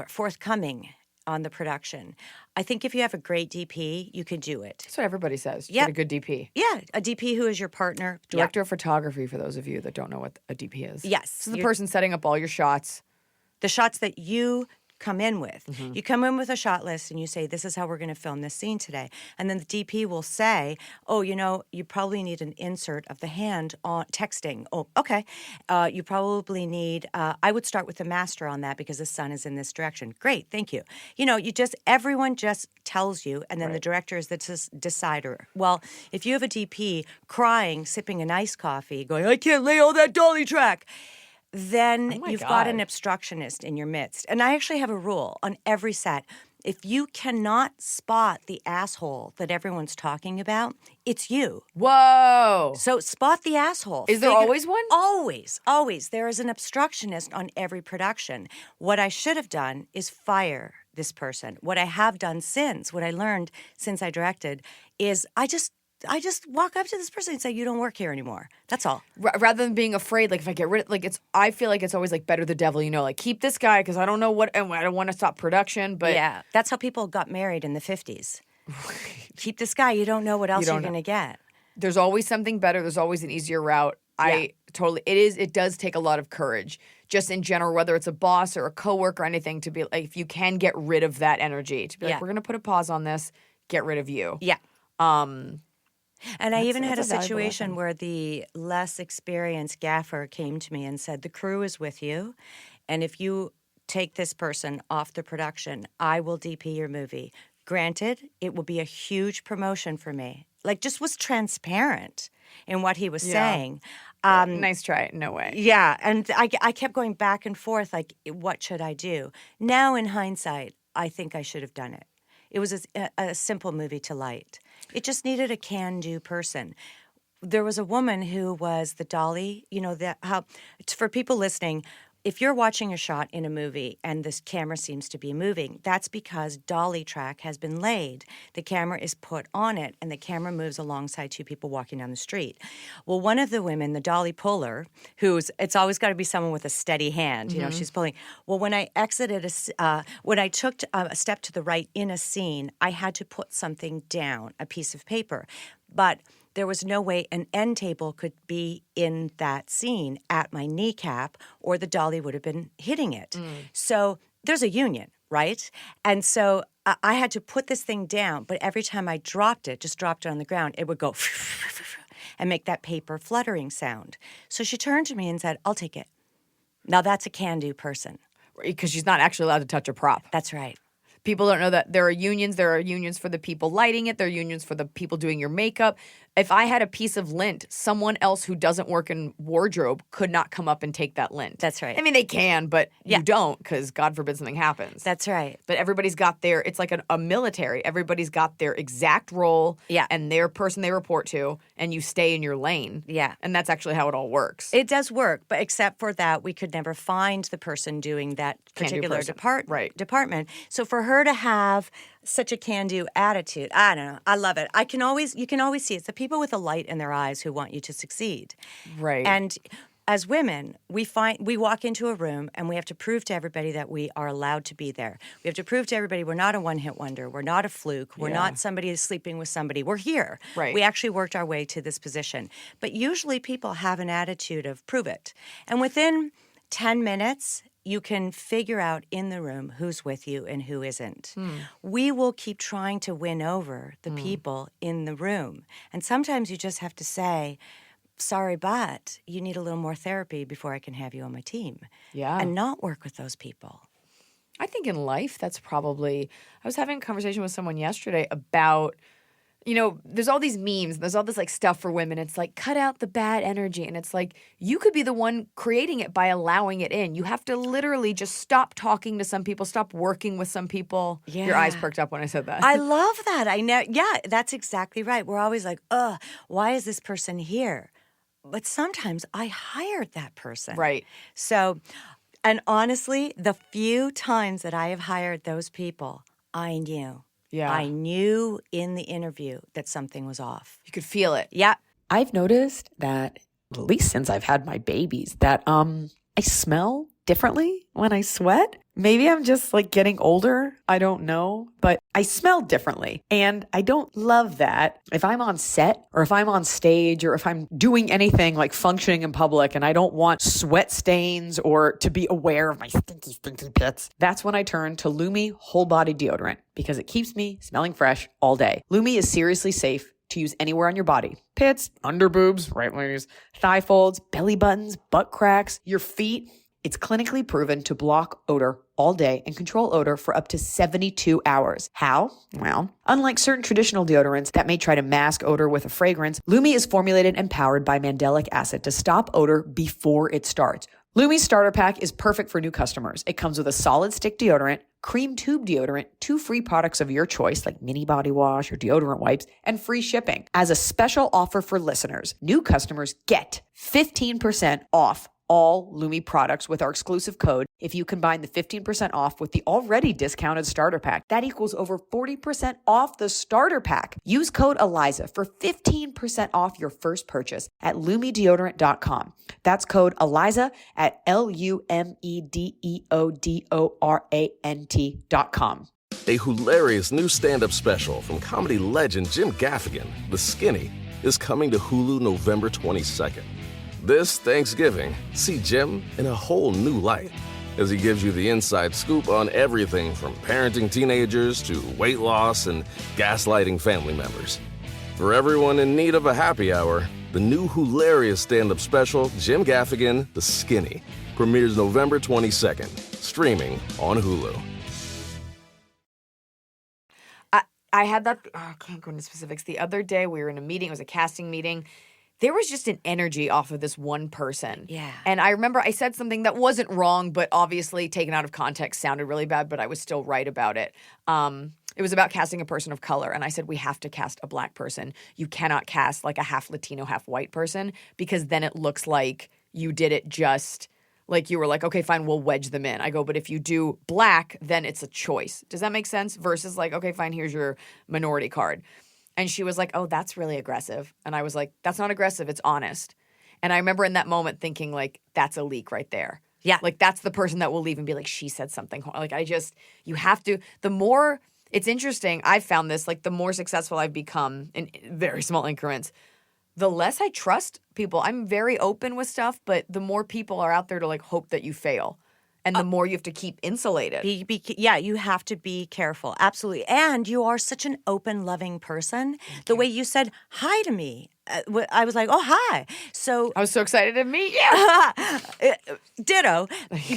Speaker 5: forthcoming on the production. I think if you have a great DP, you can do it.
Speaker 4: That's what everybody says.
Speaker 5: Yeah.
Speaker 4: Get a good DP.
Speaker 5: Yeah, a DP who is your partner.
Speaker 4: Director of photography, for those of you that don't know what a DP is.
Speaker 5: Yes.
Speaker 4: This is the person setting up all your shots.
Speaker 5: The shots that you come in with.
Speaker 4: Mm-hmm.
Speaker 5: You come in with a shot list and you say, this is how we're going to film this scene today. And then the DP will say, oh, you probably need an insert of the hand on texting. Oh, okay. You probably need, I would start with the master on that because the sun is in this direction. Great, thank you. Everyone just tells you, and then the director is the decider. Well, if you have a DP crying, sipping an iced coffee, going, I can't lay all that dolly track, then
Speaker 4: Oh my
Speaker 5: you've got an
Speaker 4: God.
Speaker 5: obstructionist in your midst. And I actually have a rule on every set. If you cannot spot the asshole that everyone's talking about, it's you.
Speaker 4: Whoa.
Speaker 5: So spot the asshole.
Speaker 4: Is there always one?
Speaker 5: Always, always. There is an obstructionist on every production. What I should have done is fire this person. What I have done since, what I learned since I directed, is I just walk up to this person and say, you don't work here anymore. That's all.
Speaker 4: Rather than being afraid, like if I get rid of, like I feel like it's always like better the devil, like keep this guy because I don't know what, and I don't want to stop production. But
Speaker 5: yeah, that's how people got married in the 50s. Keep this guy. You don't know what else you're going to get.
Speaker 4: There's always something better. There's always an easier route. It does take a lot of courage, just in general, whether it's a boss or a coworker or anything, to be like, if you can get rid of that energy, to be like, we're going to put a pause on this, get rid of you.
Speaker 5: Yeah. And I even had a situation where the less experienced gaffer came to me and said, the crew is with you, and if you take this person off the production, I will DP your movie. Granted, it will be a huge promotion for me. Like, just was transparent in what he was saying.
Speaker 4: Nice try. No way.
Speaker 5: Yeah, and I kept going back and forth, like, what should I do? Now, in hindsight, I think I should have done it. It was a simple movie to light. It just needed a can-do person. There was a woman who was the dolly. For people listening, if you're watching a shot in a movie and this camera seems to be moving, that's because dolly track has been laid. The camera is put on it, and the camera moves alongside two people walking down the street. Well, one of the women, the dolly puller, it's always got to be someone with a steady hand. She's pulling. Well, when I when I took a step to the right in a scene, I had to put something down, a piece of paper. But there was no way an end table could be in that scene at my kneecap, or the dolly would have been hitting it. So there's a union, right? And so I had to put this thing down, but every time I dropped it on the ground, it would go and make that paper fluttering sound. So she turned to me and said, I'll take it. Now that's a can-do person.
Speaker 4: Because she's not actually allowed to touch a prop.
Speaker 5: That's right.
Speaker 4: People don't know that there are unions. There are unions for the people lighting it. There are unions for the people doing your makeup. If I had a piece of lint, someone else who doesn't work in wardrobe could not come up and take that lint.
Speaker 5: That's right.
Speaker 4: I mean, they can, but you don't, because God forbid something happens.
Speaker 5: That's right.
Speaker 4: But everybody's got it's like a military. Everybody's got their exact role and their person they report to, and you stay in your lane.
Speaker 5: Yeah.
Speaker 4: And that's actually how it all works.
Speaker 5: It does work, but except for that, we could never find the person doing that particular department. So for her to have such a can-do attitude, I don't know. I love it. You can always see it's the people with a light in their eyes who want you to succeed.
Speaker 4: Right.
Speaker 5: And as women, we walk into a room and we have to prove to everybody that we are allowed to be there. We have to prove to everybody we're not a one-hit wonder. We're not a fluke. We're not somebody who's sleeping with somebody. We're here.
Speaker 4: Right.
Speaker 5: We actually worked our way to this position. But usually people have an attitude of prove it. And within 10 minutes, you can figure out in the room who's with you and who isn't. We will keep trying to win over the people in the room. And sometimes you just have to say, sorry, but you need a little more therapy before I can have you on my team.
Speaker 4: Yeah.
Speaker 5: And not work with those people.
Speaker 4: I think in life, that's probably... I was having a conversation with someone yesterday about... there's all these memes, there's all this like stuff for women. It's like, cut out the bad energy. And it's like, you could be the one creating it by allowing it in. You have to literally just stop talking to some people, stop working with some people.
Speaker 5: Yeah.
Speaker 4: Your eyes perked up when I said that.
Speaker 5: I love that. I know. Yeah, that's exactly right. We're always like, why is this person here? But sometimes I hired that person.
Speaker 4: Right.
Speaker 5: So, and honestly, the few times that I have hired those people, I knew.
Speaker 4: Yeah.
Speaker 5: I knew in the interview that something was off.
Speaker 4: You could feel it.
Speaker 5: Yeah.
Speaker 6: I've noticed that, at least since I've had my babies, that I smell differently when I sweat. Maybe I'm just like getting older. I don't know, but I smell differently. And I don't love that. If I'm on set or if I'm on stage or if I'm doing anything like functioning in public and I don't want sweat stains or to be aware of my stinky pits, that's when I turn to Lumi whole body deodorant because it keeps me smelling fresh all day. Lumi is seriously safe to use anywhere on your body. Pits, under boobs, right ladies, thigh folds, belly buttons, butt cracks, your feet. It's clinically proven to block odor all day and control odor for up to 72 hours. How? Well, unlike certain traditional deodorants that may try to mask odor with a fragrance, Lumi is formulated and powered by mandelic acid to stop odor before it starts. Lumi's starter pack is perfect for new customers. It comes with a solid stick deodorant, cream tube deodorant, 2 free products of your choice like mini body wash or deodorant wipes, and free shipping. As a special offer for listeners, new customers get 15% off all Lumi products with our exclusive code if you combine the 15% off with the already discounted starter pack. That equals over 40% off the starter pack. Use code ELIZA for 15% off your first purchase at LumiDeodorant.com. That's code ELIZA at LumiDeodorant.com.
Speaker 2: A hilarious new stand-up special from comedy legend Jim Gaffigan, The Skinny, is coming to Hulu November 22nd. This Thanksgiving, see Jim in a whole new light as he gives you the inside scoop on everything from parenting teenagers to weight loss and gaslighting family members. For everyone in need of a happy hour, the new hilarious stand-up special, Jim Gaffigan, The Skinny, premieres November 22nd, streaming on Hulu.
Speaker 4: I had that, I can't go into specifics. The other day we were in a meeting, it was a casting meeting. There was just an energy off of this one person.
Speaker 5: Yeah.
Speaker 4: And I remember I said something that wasn't wrong, but obviously taken out of context sounded really bad, but I was still right about it. It was about casting a person of color. And I said, we have to cast a black person. You cannot cast like a half Latino, half white person, because then it looks like you did it just like you were like, okay, fine, we'll wedge them in. I go, but if you do black, then it's a choice. Does that make sense? Versus like, okay, fine, here's your minority card. And she was like, oh, that's really aggressive. And I was like, that's not aggressive. It's honest. And I remember in that moment thinking like, that's a leak right there.
Speaker 5: Yeah.
Speaker 4: Like that's the person that will leave and be like, she said something. Like you have to, the more, it's interesting. I've found this, like the more successful I've become in very small increments, the less I trust people. I'm very open with stuff, but the more people are out there to like hope that you fail. And the more you have to keep insulated.
Speaker 5: Yeah, you have to be careful. Absolutely. And you are such an open, loving person. The way you said hi to me, I was like, oh, hi. So
Speaker 4: I was so excited to meet you.
Speaker 5: Ditto.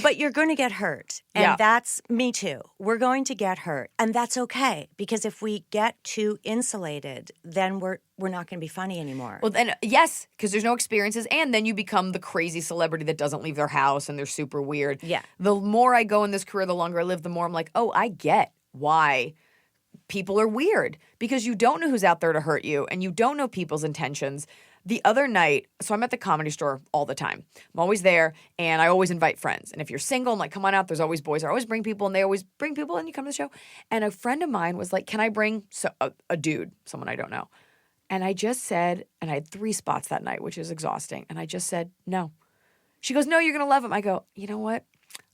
Speaker 5: But you're going to get hurt. And
Speaker 4: Yeah.
Speaker 5: that's me too. We're going to get hurt. And that's okay. Because if we get too insulated, then we're not going to be funny anymore.
Speaker 4: Well, then, yes, because there's no experiences. And then you become the crazy celebrity that doesn't leave their house and they're super weird.
Speaker 5: Yeah.
Speaker 4: The more I go in this career, the longer I live, the more I'm like, oh, I get why people are weird. Because you don't know who's out there to hurt you and you don't know people's intentions. The other night, so I'm at the Comedy Store all the time. I'm always there, and I always invite friends. And if you're single, I'm like, come on out. There's always boys. I always bring people, and they always bring people, and you come to the show. And a friend of mine was like, can I bring a dude, someone I don't know? And I just said, and I had 3 spots that night, which is exhausting. And I just said, no. She goes, no, you're going to love him. I go, you know what?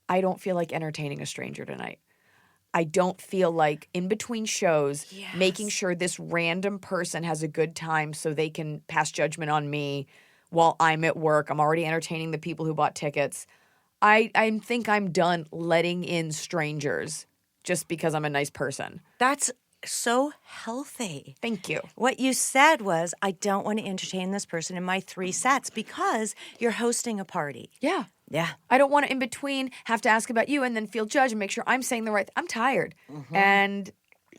Speaker 4: I don't feel like entertaining a stranger tonight. I don't feel like in between shows, making sure this random person has a good time so they can pass judgment on me while I'm at work. I'm already entertaining the people who bought tickets. I think I'm done letting in strangers just because I'm a nice person.
Speaker 5: That's so healthy.
Speaker 4: Thank you.
Speaker 5: What you said was, I don't want to entertain this person in my 3 sets because you're hosting a party.
Speaker 4: Yeah.
Speaker 5: Yeah.
Speaker 4: I don't want to in between have to ask about you and then feel judged and make sure I'm saying the right I'm tired.
Speaker 5: Mm-hmm.
Speaker 4: And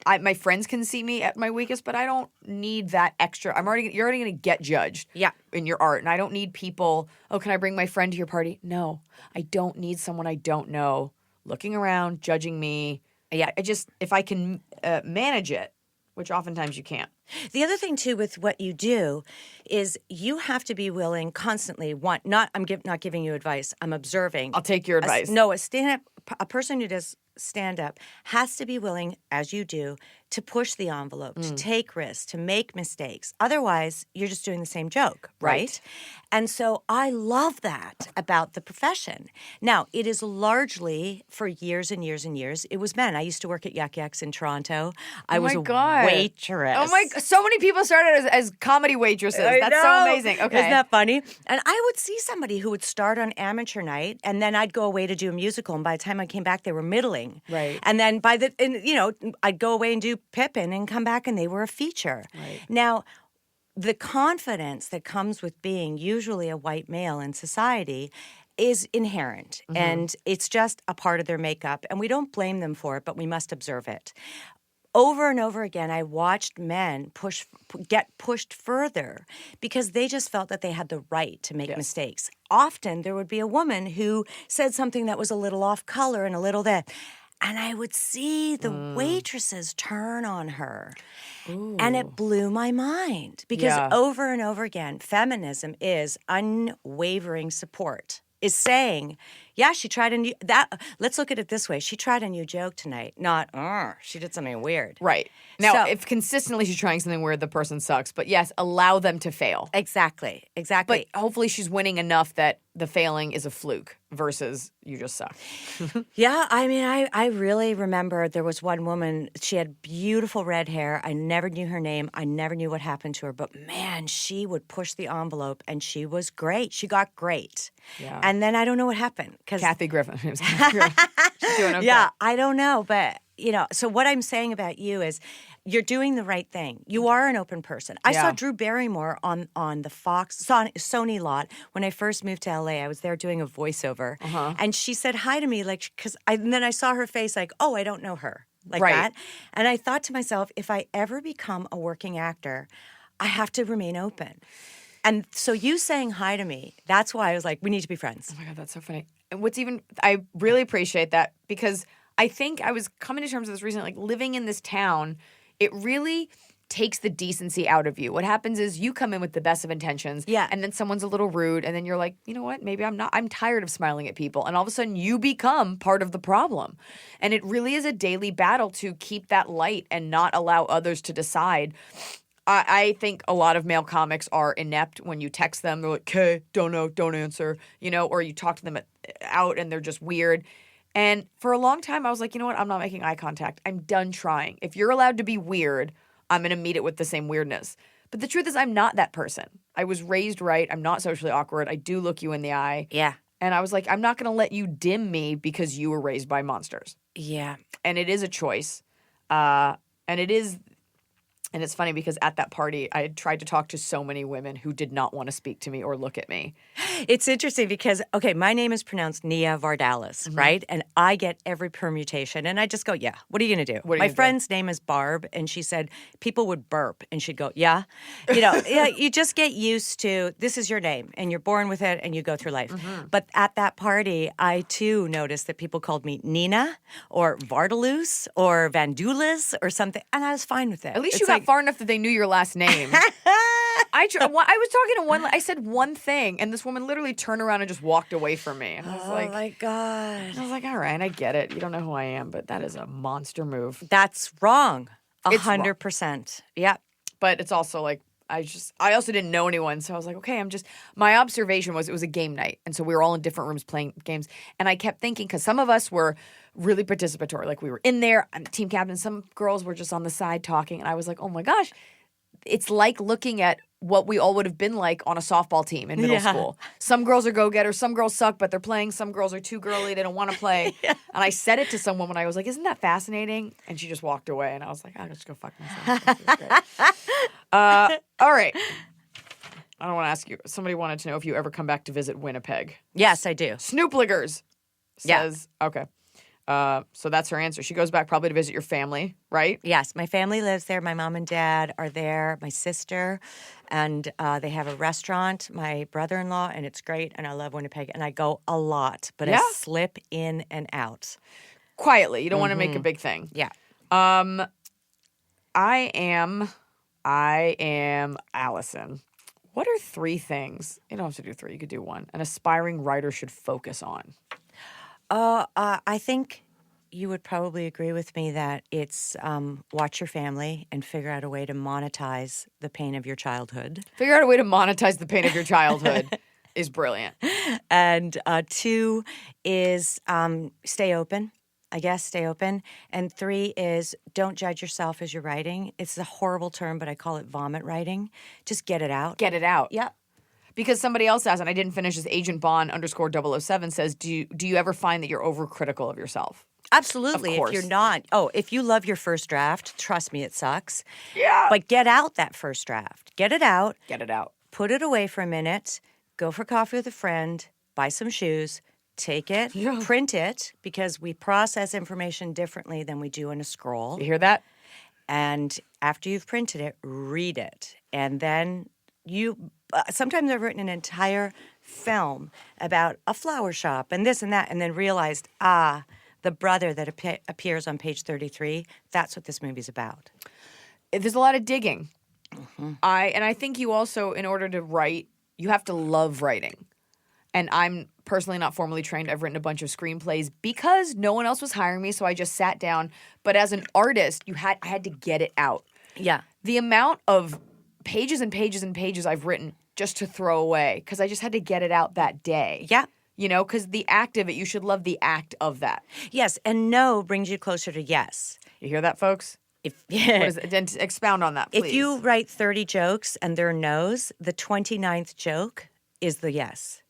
Speaker 4: my friends can see me at my weakest, but I don't need that extra. You're already going to get judged in your art. And I don't need people, oh, can I bring my friend to your party? No. I don't need someone I don't know looking around, judging me. Yeah, if I can manage it, which oftentimes you can't.
Speaker 5: The other thing, too, with what you do is you have to be willing constantly, I'm not giving you advice, I'm observing.
Speaker 4: I'll take your advice.
Speaker 5: A person who does stand-up has to be willing, as you do, to push the envelope, to take risks, to make mistakes. Otherwise, you're just doing the same joke, right? And so I love that about the profession. Now, it is largely, for years and years and years, it was men. I used to work at Yuck Yucks in Toronto. I was a waitress.
Speaker 4: Oh my God. So many people started as comedy waitresses. That's so amazing. Okay.
Speaker 5: Isn't that funny? And I would see somebody who would start on amateur night, and then I'd go away to do a musical, and by the time I came back, they were middling.
Speaker 4: Right.
Speaker 5: And then I'd go away and do Pippin and come back, and they were a feature.
Speaker 4: Right.
Speaker 5: Now, the confidence that comes with being usually a white male in society is inherent, and it's just a part of their makeup, and we don't blame them for it, but we must observe it. Over and over again, I watched men get pushed further because they just felt that they had the right to make mistakes. Often, there would be a woman who said something that was a little off color and a little that, and I would see the waitresses turn on her. Ooh. And it blew my mind because over and over again, feminism is unwavering support. is saying, yeah, she tried a new that. Let's look at it this way: she tried a new joke tonight, not she did something weird.
Speaker 4: Right. Now,
Speaker 5: So-
Speaker 4: if consistently she's trying something weird, the person sucks. But yes, allow them to fail.
Speaker 5: Exactly.
Speaker 4: But hopefully she's winning enough that the failing is a fluke versus you just suck.
Speaker 5: Yeah, I mean, I really remember there was one woman, she had beautiful red hair. I never knew her name. I never knew what happened to her. But man, she would push the envelope and she was great. She got great.
Speaker 4: Yeah.
Speaker 5: And then I don't know what happened.
Speaker 4: Kathy Griffin. She's doing okay.
Speaker 5: Yeah, I don't know. But, so what I'm saying about you is you're doing the right thing. You are an open person. I saw Drew Barrymore on the Sony lot when I first moved to LA. I was there doing a voiceover. And she said hi to me, and then I saw her face like, oh, I don't know her. Like
Speaker 4: Right.
Speaker 5: that. And I thought to myself, if I ever become a working actor, I have to remain open. And so you saying hi to me, that's why I was like, we need to be friends.
Speaker 4: Oh my God, that's so funny. And I really appreciate that because I think I was coming to terms with this recently, like living in this town, it really takes the decency out of you. What happens is you come in with the best of intentions, and then someone's a little rude, and then you're like, you know what, maybe I'm tired of smiling at people, and all of a sudden you become part of the problem. And it really is a daily battle to keep that light and not allow others to decide. I think a lot of male comics are inept when you text them. They're like, okay, don't know, don't answer, or you talk to them out and they're just weird. And for a long time, I was like, you know what? I'm not making eye contact. I'm done trying. If you're allowed to be weird, I'm going to meet it with the same weirdness. But the truth is, I'm not that person. I was raised right. I'm not socially awkward. I do look you in the eye.
Speaker 5: Yeah.
Speaker 4: And I was like, I'm not going to let you dim me because you were raised by monsters.
Speaker 5: Yeah.
Speaker 4: And it is a choice. And it's funny because at that party, I had tried to talk to so many women who did not want to speak to me or look at me.
Speaker 5: It's interesting because, okay, my name is pronounced Nia Vardalos, right? And I get every permutation. And I just go, yeah, what are you going to do? My friend's name is Barb, and she said people would burp, and she'd go, yeah. You just get used to this is your name, and you're born with it, and you go through life. But at that party, I, too, noticed that people called me Nina or Vardalos or Vandulas or something, and I was fine with it.
Speaker 4: At least you got far enough that they knew your last name. I was talking to one. I said one thing, and this woman literally turned around and just walked away from me. And I was like,
Speaker 5: "Oh my God!"
Speaker 4: I was like, "All right, I get it. You don't know who I am, but that is a monster move.
Speaker 5: That's wrong.
Speaker 4: It's wrong.
Speaker 5: 100%. Yeah.
Speaker 4: But it's also like I also didn't know anyone, so I was like, okay, my observation was it was a game night, and so we were all in different rooms playing games, and I kept thinking because some of us were really participatory, like we were in there, I'm the team captain. Some girls were just on the side talking, and I was like, oh my gosh, it's like looking at what we all would have been like on a softball team in middle school. Some girls are go-getters, some girls suck, but they're playing. Some girls are too girly, they don't want to play. And I said it to someone when I was like, isn't that fascinating? And she just walked away, and I was like, I'll just go fuck myself. This is great. All right. I don't want to ask you. Somebody wanted to know if you ever come back to visit Winnipeg.
Speaker 5: Yes, I do.
Speaker 4: Snoopligers says, okay. So that's her answer. She goes back probably to visit your family, right?
Speaker 5: Yes, my family lives there. My mom and dad are there, my sister, and they have a restaurant, my brother-in-law, and it's great, and I love Winnipeg, and I go a lot, but I slip in and out.
Speaker 4: Quietly. You don't want to make a big thing.
Speaker 5: Yeah.
Speaker 4: I am Allison. What are 3 things? You don't have to do 3. You could do 1. An aspiring writer should focus on.
Speaker 5: I think you would probably agree with me that it's watch your family and figure out a way to monetize the pain of your childhood.
Speaker 4: Figure out a way to monetize the pain of your childhood is brilliant.
Speaker 5: And 2 is stay open. I guess stay open. And 3 is don't judge yourself as you're writing. It's a horrible term, but I call it vomit writing. Just get it out.
Speaker 4: Get it out.
Speaker 5: Yeah.
Speaker 4: Because somebody else asked, and I didn't finish this, Agent Bond _007 says, do you ever find that you're overcritical of yourself?
Speaker 5: Absolutely.
Speaker 4: Of course.
Speaker 5: If you're not, if you love your first draft, trust me, it sucks.
Speaker 4: Yeah.
Speaker 5: But get out that first draft. Get it out.
Speaker 4: Get it out.
Speaker 5: Put it away for a minute. Go for coffee with a friend. Buy some shoes. Take it.
Speaker 4: Yeah.
Speaker 5: Print it, because we process information differently than we do in a scroll.
Speaker 4: You hear that?
Speaker 5: And after you've printed it, read it. And then sometimes I've written an entire film about a flower shop and this and that, and then realized, the brother that appears on page 33, that's what this movie's about.
Speaker 4: There's a lot of digging. Mm-hmm. I think you also, in order to write, you have to love writing. And I'm personally not formally trained. I've written a bunch of screenplays because no one else was hiring me, so I just sat down. But as an artist, I had to get it out.
Speaker 5: Yeah.
Speaker 4: The amount of pages and pages and pages I've written just to throw away because I just had to get it out that day.
Speaker 5: Yeah.
Speaker 4: You know, because the act of it, you should love the act of that.
Speaker 5: Yes, and no brings you closer to yes.
Speaker 4: You hear that, folks? What is it? Then expound on that, please.
Speaker 5: If you write 30 jokes and they're no's, the 29th joke is the yes.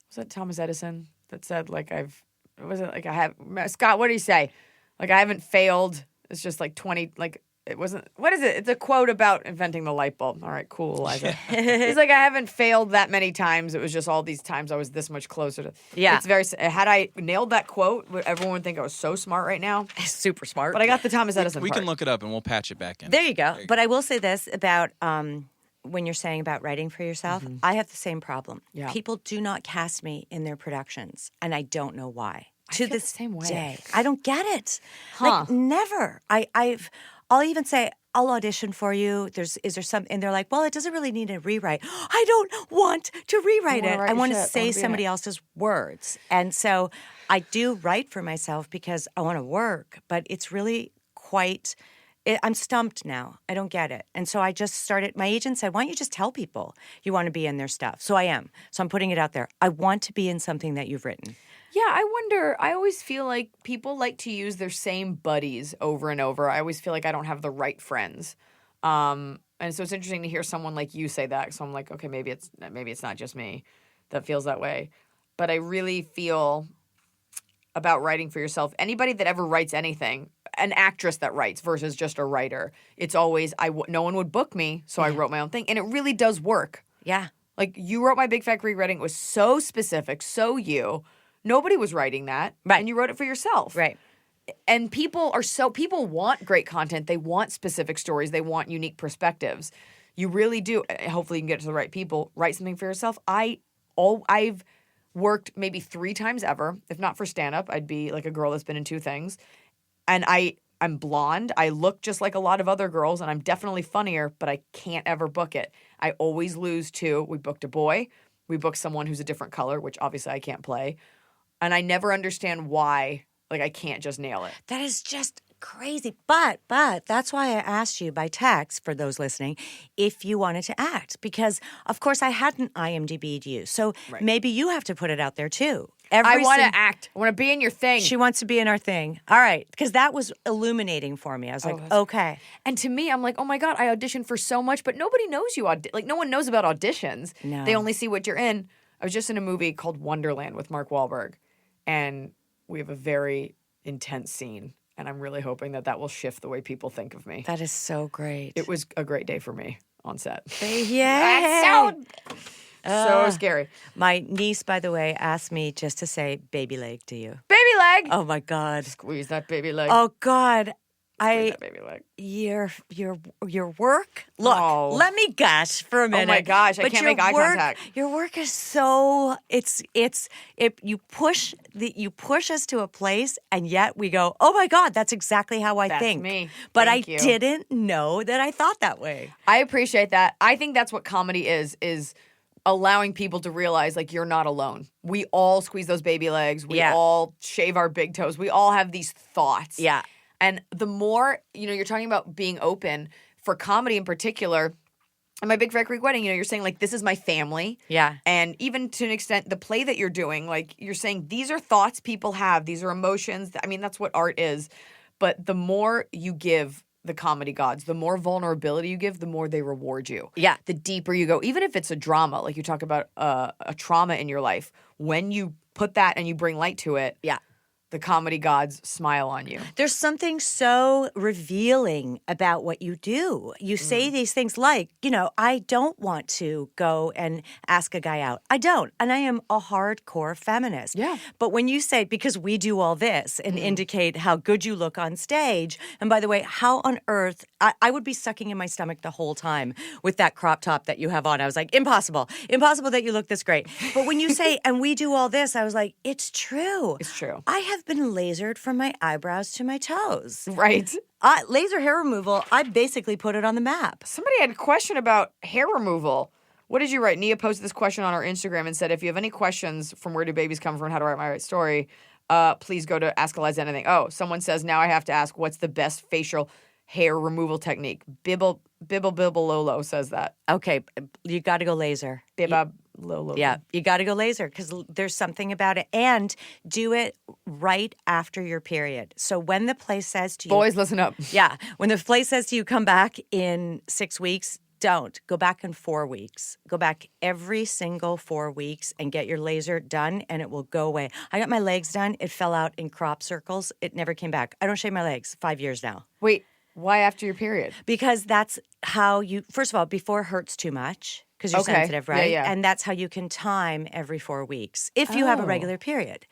Speaker 4: Was that Thomas Edison that said, Scott, what did he say? Like, I haven't failed. It's just like 20, like, it wasn't, what is it? It's a quote about inventing the light bulb. All right, cool, Eliza. He's like, I haven't failed that many times. It was just all these times I was this much closer to.
Speaker 5: Yeah.
Speaker 4: It's very, had I nailed that quote, everyone would think I was so smart right now.
Speaker 5: Super smart.
Speaker 4: But I got the Thomas Edison
Speaker 7: We
Speaker 4: part.
Speaker 7: can look it up and we'll patch it back in.
Speaker 5: There you go. But I will say this about when you're saying about writing for yourself, I have the same problem.
Speaker 4: Yeah.
Speaker 5: People do not cast me in their productions, and I don't know why.
Speaker 4: I
Speaker 5: To
Speaker 4: feel
Speaker 5: this
Speaker 4: the same way.
Speaker 5: day, I don't get it.
Speaker 4: Huh.
Speaker 5: Like never. I'll even say I'll audition for you. Is there some? And they're like, well, it doesn't really need a rewrite. I don't want to rewrite
Speaker 4: wanna
Speaker 5: it.
Speaker 4: write
Speaker 5: I
Speaker 4: your
Speaker 5: want to
Speaker 4: shit. I
Speaker 5: say
Speaker 4: wanna be in
Speaker 5: somebody
Speaker 4: it.
Speaker 5: else's words, and so I do write for myself because I want to work. But it's really quite. I'm stumped now. I don't get it. And so I just started, my agent said, why don't you just tell people you want to be in their stuff? So I am. So I'm putting it out there. I want to be in something that you've written.
Speaker 4: Yeah, I wonder. I always feel like people like to use their same buddies over and over. I always feel like I don't have the right friends. And so it's interesting to hear someone like you say that. So I'm like, okay, maybe it's not just me that feels that way. But I really feel about writing for yourself. Anybody that ever writes anything, an actress that writes versus just a writer, it's always no one would book me, so I wrote my own thing, and it really does work.
Speaker 5: Yeah.
Speaker 4: Like you wrote My Big Fat Greek Wedding. It was so specific, so you. Nobody was writing that,
Speaker 5: Right.
Speaker 4: And you wrote it for yourself,
Speaker 5: Right.
Speaker 4: And people want great content. They want specific stories. They want unique perspectives. You really do. Hopefully, you can get it to the right people. Write something for yourself. I've worked maybe 3 times ever. If not for stand-up, I'd be like a girl that's been in 2 things. And I'm blonde. I look just like a lot of other girls, and I'm definitely funnier, but I can't ever book it. I always lose to, we booked a boy. We booked someone who's a different color, which obviously I can't play. And I never understand why, like, I can't just nail it.
Speaker 5: That is just crazy. But that's why I asked you by text, for those listening, if you wanted to act. Because, of course, I hadn't IMDb'd you. So maybe you have to put it out there, too.
Speaker 4: I want to act. I want to be in your thing.
Speaker 5: She wants to be in our thing. All right. Because that was illuminating for me. I was like, okay.
Speaker 4: And to me, I'm like, oh my God, I auditioned for so much, but nobody knows you. Like, no one knows about auditions.
Speaker 5: No.
Speaker 4: They only see what you're in. I was just in a movie called Wonderland with Mark Wahlberg, and we have a very intense scene, and I'm really hoping that will shift the way people think of me.
Speaker 5: That is so great.
Speaker 4: It was a great day for me on set.
Speaker 5: Yeah.
Speaker 4: So scary.
Speaker 5: My niece, by the way, asked me just to say baby leg to you.
Speaker 4: Baby leg.
Speaker 5: Oh, my God.
Speaker 4: Squeeze that baby leg.
Speaker 5: Oh, God.
Speaker 4: Squeeze that baby leg.
Speaker 5: Your work. Look,
Speaker 4: Oh.
Speaker 5: let me gush for a minute.
Speaker 4: my gosh, I
Speaker 5: But
Speaker 4: can't
Speaker 5: your
Speaker 4: make eye
Speaker 5: work-
Speaker 4: contact.
Speaker 5: Your work is so you push us to a place, and yet we go, oh my God, that's exactly how I
Speaker 4: That's
Speaker 5: think.
Speaker 4: me.
Speaker 5: But
Speaker 4: Thank
Speaker 5: I
Speaker 4: you.
Speaker 5: didn't know that I thought that way.
Speaker 4: I appreciate that. I think that's what comedy is allowing people to realize, like, you're not alone. We all squeeze those baby legs. We
Speaker 5: Yeah.
Speaker 4: all shave our big toes. We all have these thoughts.
Speaker 5: Yeah.
Speaker 4: And the more, you're talking about being open for comedy in particular. And My Big Fat Greek Wedding, you're saying, like, this is my family.
Speaker 5: Yeah.
Speaker 4: And even to an extent, the play that you're doing, like, you're saying these are thoughts people have. These are emotions. I mean, that's what art is. But the more you give the comedy gods, the more vulnerability you give, the more they reward you.
Speaker 5: Yeah.
Speaker 4: The deeper you go, even if it's a drama, like you talk about a trauma in your life, when you put that and you bring light to it,
Speaker 5: Yeah.
Speaker 4: the comedy gods smile on you.
Speaker 5: There's something so revealing about what you do. You say these things like, I don't want to go and ask a guy out. I don't. And I am a hardcore feminist.
Speaker 4: Yeah.
Speaker 5: But when you say, because we do all this and indicate how good you look on stage, and by the way, how on earth, I would be sucking in my stomach the whole time with that crop top that you have on. I was like, impossible that you look this great. But when you say, and we do all this, I was like, it's true.
Speaker 4: It's true.
Speaker 5: I have been lasered from my eyebrows to my toes.
Speaker 4: Right.
Speaker 5: Laser hair removal, I basically put it on the map.
Speaker 4: Somebody had a question about hair removal. What did you write? Nia posted this question on our Instagram and said, if you have any questions from Where Do Babies Come From and How to Write My Right Story, please go to Ask Eliza Anything. Oh, someone says, now I have to ask, what's the best facial hair removal technique? Bibble Lolo says that.
Speaker 5: Okay, you got to go laser.
Speaker 4: Bibba Lolo.
Speaker 5: Yeah, you got to go laser because there's something about it. And do it right after your period. So when the place says to you...
Speaker 4: Boys, listen up.
Speaker 5: Yeah, when the place says to you, come back in 6 weeks, don't. Go back in 4 weeks. Go back every single 4 weeks and get your laser done, and it will go away. I got my legs done. It fell out in crop circles. It never came back. I don't shave my legs 5 years now.
Speaker 4: Wait, why after your period?
Speaker 5: Because that's how you, first of all, before it hurts too much because you're sensitive, right?
Speaker 4: Yeah.
Speaker 5: And that's how you can time every 4 weeks if you have a regular period.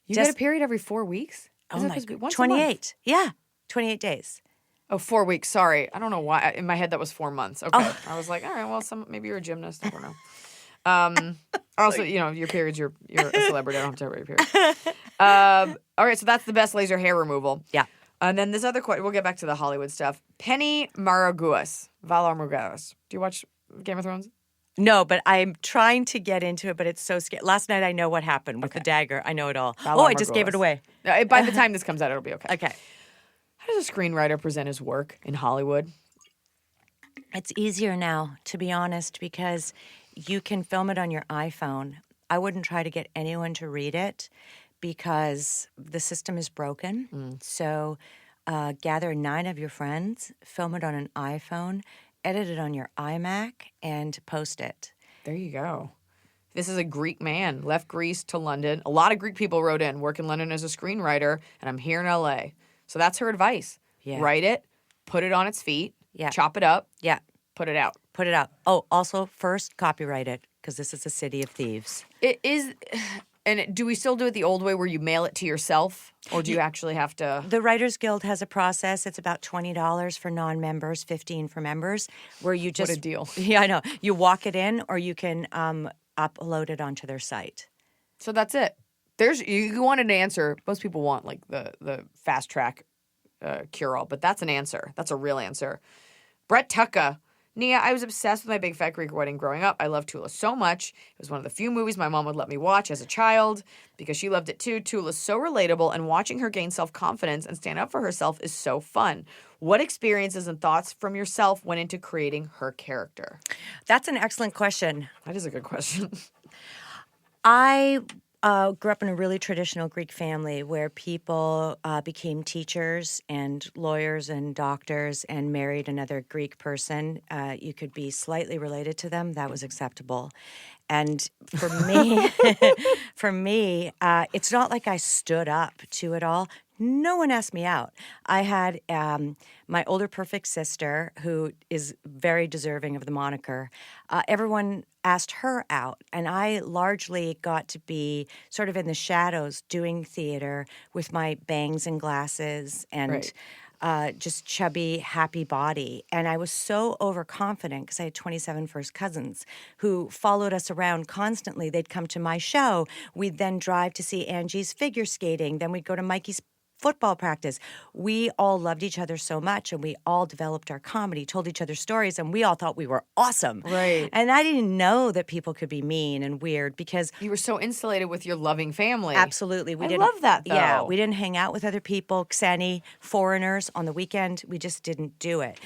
Speaker 4: You get a period every 4 weeks?
Speaker 5: Oh my God.
Speaker 4: Once
Speaker 5: 28. Yeah, 28 days.
Speaker 4: Oh, 4 weeks. Sorry. I don't know why. In my head, that was 4 months. Okay. I was like, all right, well, maybe you're a gymnast. I don't know. Also, your periods, you're a celebrity. I don't have to worry about your period. All right, so that's the best laser hair removal.
Speaker 5: Yeah.
Speaker 4: And then this other question, we'll get back to the Hollywood stuff. Penny Valar Morghulis. Do you watch Game of Thrones?
Speaker 5: No, but I'm trying to get into it, but it's so scary. Last night, I know what happened with the dagger. I know it all. I just gave it away.
Speaker 4: By the time this comes out, it'll be okay.
Speaker 5: Okay.
Speaker 4: How does a screenwriter present his work in Hollywood?
Speaker 5: It's easier now, to be honest, because you can film it on your iPhone. I wouldn't try to get anyone to read it because the system is broken. So gather 9 of your friends, film it on an iPhone, edit it on your iMac, and post it.
Speaker 4: There you go. This is a Greek man, left Greece to London. A lot of Greek people wrote in, work in London as a screenwriter, and I'm here in LA. So that's her advice.
Speaker 5: Yeah.
Speaker 4: Write it, put it on its feet,
Speaker 5: Yeah.
Speaker 4: chop it up,
Speaker 5: Yeah.
Speaker 4: put it out.
Speaker 5: Put it out. Oh, also, first, copyright it, because this is a city of thieves.
Speaker 4: It is, and do we still do it the old way where you mail it to yourself, or do you actually have to?
Speaker 5: The Writers Guild has a process. It's about $20 for non-members, $15 for members, where you just...
Speaker 4: What a deal.
Speaker 5: Yeah, I know. You walk it in, or you can upload it onto their site.
Speaker 4: So that's it. You want an answer. Most people want like the fast track cure-all, but that's an answer. That's a real answer. Brett Tucka. Nia, I was obsessed with My Big Fat Greek Wedding growing up. I loved Tula so much. It was one of the few movies my mom would let me watch as a child because she loved it too. Tula's so relatable, and watching her gain self-confidence and stand up for herself is so fun. What experiences and thoughts from yourself went into creating her character?
Speaker 5: That's an excellent question.
Speaker 4: That is a good question.
Speaker 5: I grew up in a really traditional Greek family where people became teachers and lawyers and doctors and married another Greek person. You could be slightly related to them. That was acceptable. And for me, it's not like I stood up to it all. No one asked me out. I had my older perfect sister, who is very deserving of the moniker. Everyone asked her out, and I largely got to be sort of in the shadows doing theater with my bangs and glasses and just chubby, happy body. And I was so overconfident because I had 27 first cousins who followed us around constantly. They'd come to my show. We'd then drive to see Angie's figure skating. Then we'd go to Mikey's football practice. We all loved each other so much, and we all developed our comedy, told each other stories, and we all thought we were awesome.
Speaker 4: Right.
Speaker 5: And I didn't know that people could be mean and weird because
Speaker 4: You were so insulated with your loving family.
Speaker 5: absolutely
Speaker 4: I love that, though.
Speaker 5: Yeah, we didn't hang out with other people, Xeni, foreigners on the weekend. We just didn't do it.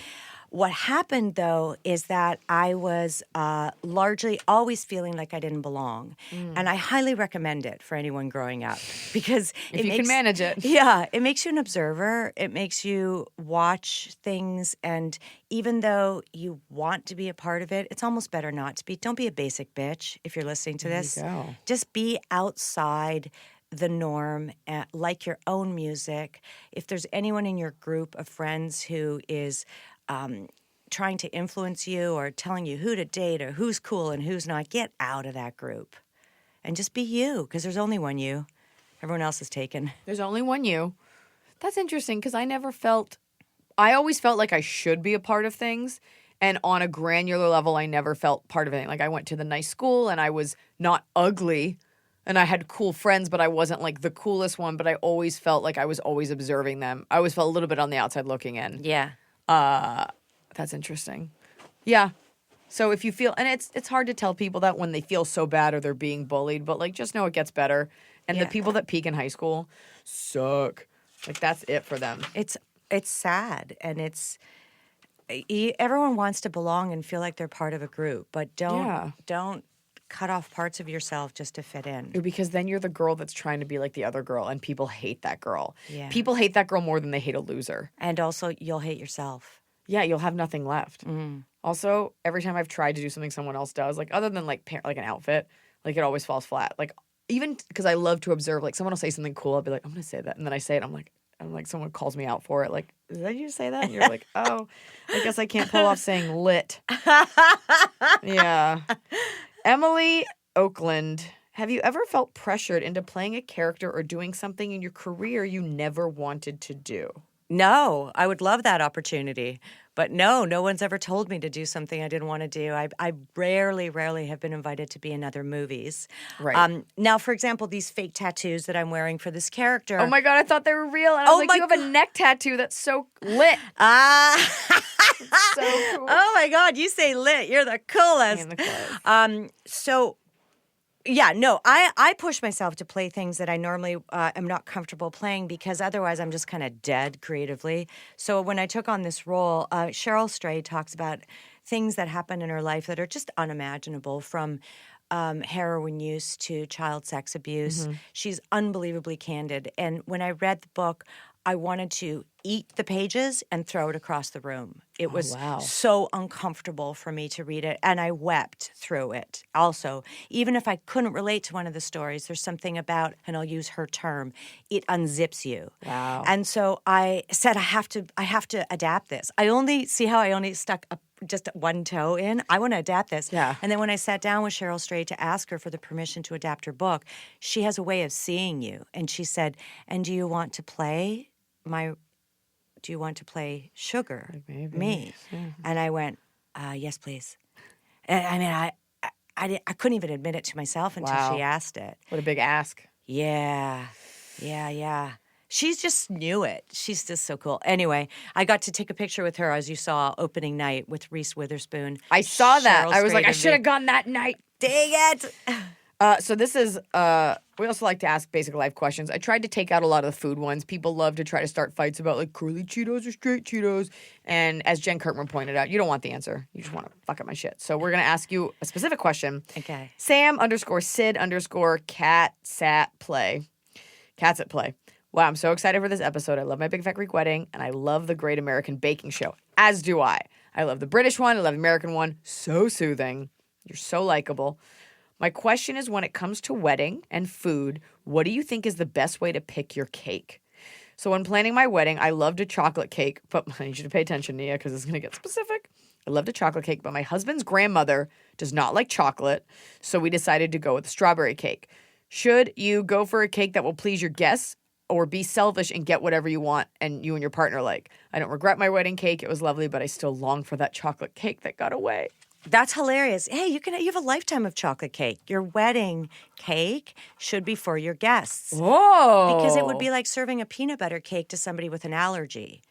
Speaker 5: What happened, though, is that I was largely always feeling like I didn't belong. And I highly recommend it for anyone growing up because
Speaker 4: If you can manage it.
Speaker 5: Yeah, it makes you an observer. It makes you watch things. And even though you want to be a part of it, it's almost better not to be. Don't be a basic bitch if you're listening to this.
Speaker 4: you go.
Speaker 5: Just be outside the norm, like your own music. If there's anyone in your group of friends who is trying to influence you or telling you who to date or who's cool and who's not, get out of that group and just be you, because there's only one you. Everyone else is taken.
Speaker 4: There's only one you. That's interesting because I always felt like I should be a part of things. And on a granular level, I never felt part of anything. Like I went to the nice school and I was not ugly and I had cool friends, but I wasn't like the coolest one. But I always felt like I was always observing them. I always felt a little bit on the outside looking in.
Speaker 5: Yeah.
Speaker 4: That's interesting. Yeah. So if you feel, and it's hard to tell people that when they feel so bad or they're being bullied, but like just know it gets better. And the people that peak in high school suck. Like that's it for them.
Speaker 5: It's sad, and everyone wants to belong and feel like they're part of a group, but don't cut off parts of yourself just to fit in.
Speaker 4: Because then you're the girl that's trying to be like the other girl, and people hate that girl.
Speaker 5: Yeah.
Speaker 4: People hate that girl more than they hate a loser.
Speaker 5: And also, you'll hate yourself.
Speaker 4: Yeah, you'll have nothing left. Also, every time I've tried to do something someone else does, like other than like an outfit, like it always falls flat. Like even because I love to observe, like someone will say something cool, I'll be like, I'm gonna say that, and then I say it, I'm like, someone calls me out for it. Like, did you say that? And you're like, oh, I guess I can't pull off saying lit. Yeah. Emily Oakland, have you ever felt pressured into playing a character or doing something in your career you never wanted to do?
Speaker 5: No, I would love that opportunity. But no one's ever told me to do something I didn't want to do. I rarely have been invited to be in other movies.
Speaker 4: Right.
Speaker 5: Now, for example, these fake tattoos that I'm wearing for this character.
Speaker 4: Oh my God, I thought they were real. And I was like, you have a neck tattoo that's so lit. So cool.
Speaker 5: Oh my God, you say lit. You're the coolest. I push myself to play things that I normally am not comfortable playing because otherwise I'm just kind of dead creatively. So when I took on this role, Cheryl Stray talks about things that happen in her life that are just unimaginable, from heroin use to child sex abuse. She's unbelievably candid. And when I read the book, I wanted to eat the pages and throw it across the room. It was so uncomfortable for me to read it, and I wept through it. Also, even if I couldn't relate to one of the stories, there's something about, and I'll use her term, it unzips you.
Speaker 4: Wow.
Speaker 5: And so I said, I have to adapt this. I only stuck just one toe in. I want to adapt this.
Speaker 4: Yeah.
Speaker 5: And then when I sat down with Cheryl Stray to ask her for the permission to adapt her book, she has a way of seeing you, and she said, "And do you want to play Sugar,
Speaker 4: like
Speaker 5: me?" And I went, "Yes, please." And I mean, I couldn't even admit it to myself until she asked it.
Speaker 4: What a big ask.
Speaker 5: Yeah. She just knew it. She's just so cool. Anyway, I got to take a picture with her, as you saw, opening night with Reese Witherspoon.
Speaker 4: I saw that.
Speaker 5: Cheryl
Speaker 4: I was like, I
Speaker 5: Stray
Speaker 4: should have gone that night.
Speaker 5: Dang it.
Speaker 4: So this is, we also like to ask basic life questions. I tried to take out a lot of the food ones. People love to try to start fights about like curly Cheetos or straight Cheetos. And as Jen Kirkman pointed out, you don't want the answer. You just want to fuck up my shit. So we're going to ask you a specific question.
Speaker 5: Okay.
Speaker 4: Sam_Sid_CatSatPlay. Cats at Play. Wow, I'm so excited for this episode. I love my Big Fat Greek Wedding, and I love the Great American Baking Show, as do I. I love the British one. I love the American one. So soothing. You're so likable. My question is, when it comes to wedding and food, what do you think is the best way to pick your cake? So when planning my wedding, I loved a chocolate cake, but I need you to pay attention, Nia, because it's going to get specific. I loved a chocolate cake, but my husband's grandmother does not like chocolate, so we decided to go with a strawberry cake. Should you go for a cake that will please your guests, or be selfish and get whatever you want and you and your partner like? I don't regret my wedding cake. It was lovely, but I still long for that chocolate cake that got away.
Speaker 5: That's hilarious. Hey, you have a lifetime of chocolate cake. Your wedding cake should be for your guests.
Speaker 4: Whoa.
Speaker 5: Because it would be like serving a peanut butter cake to somebody with an allergy.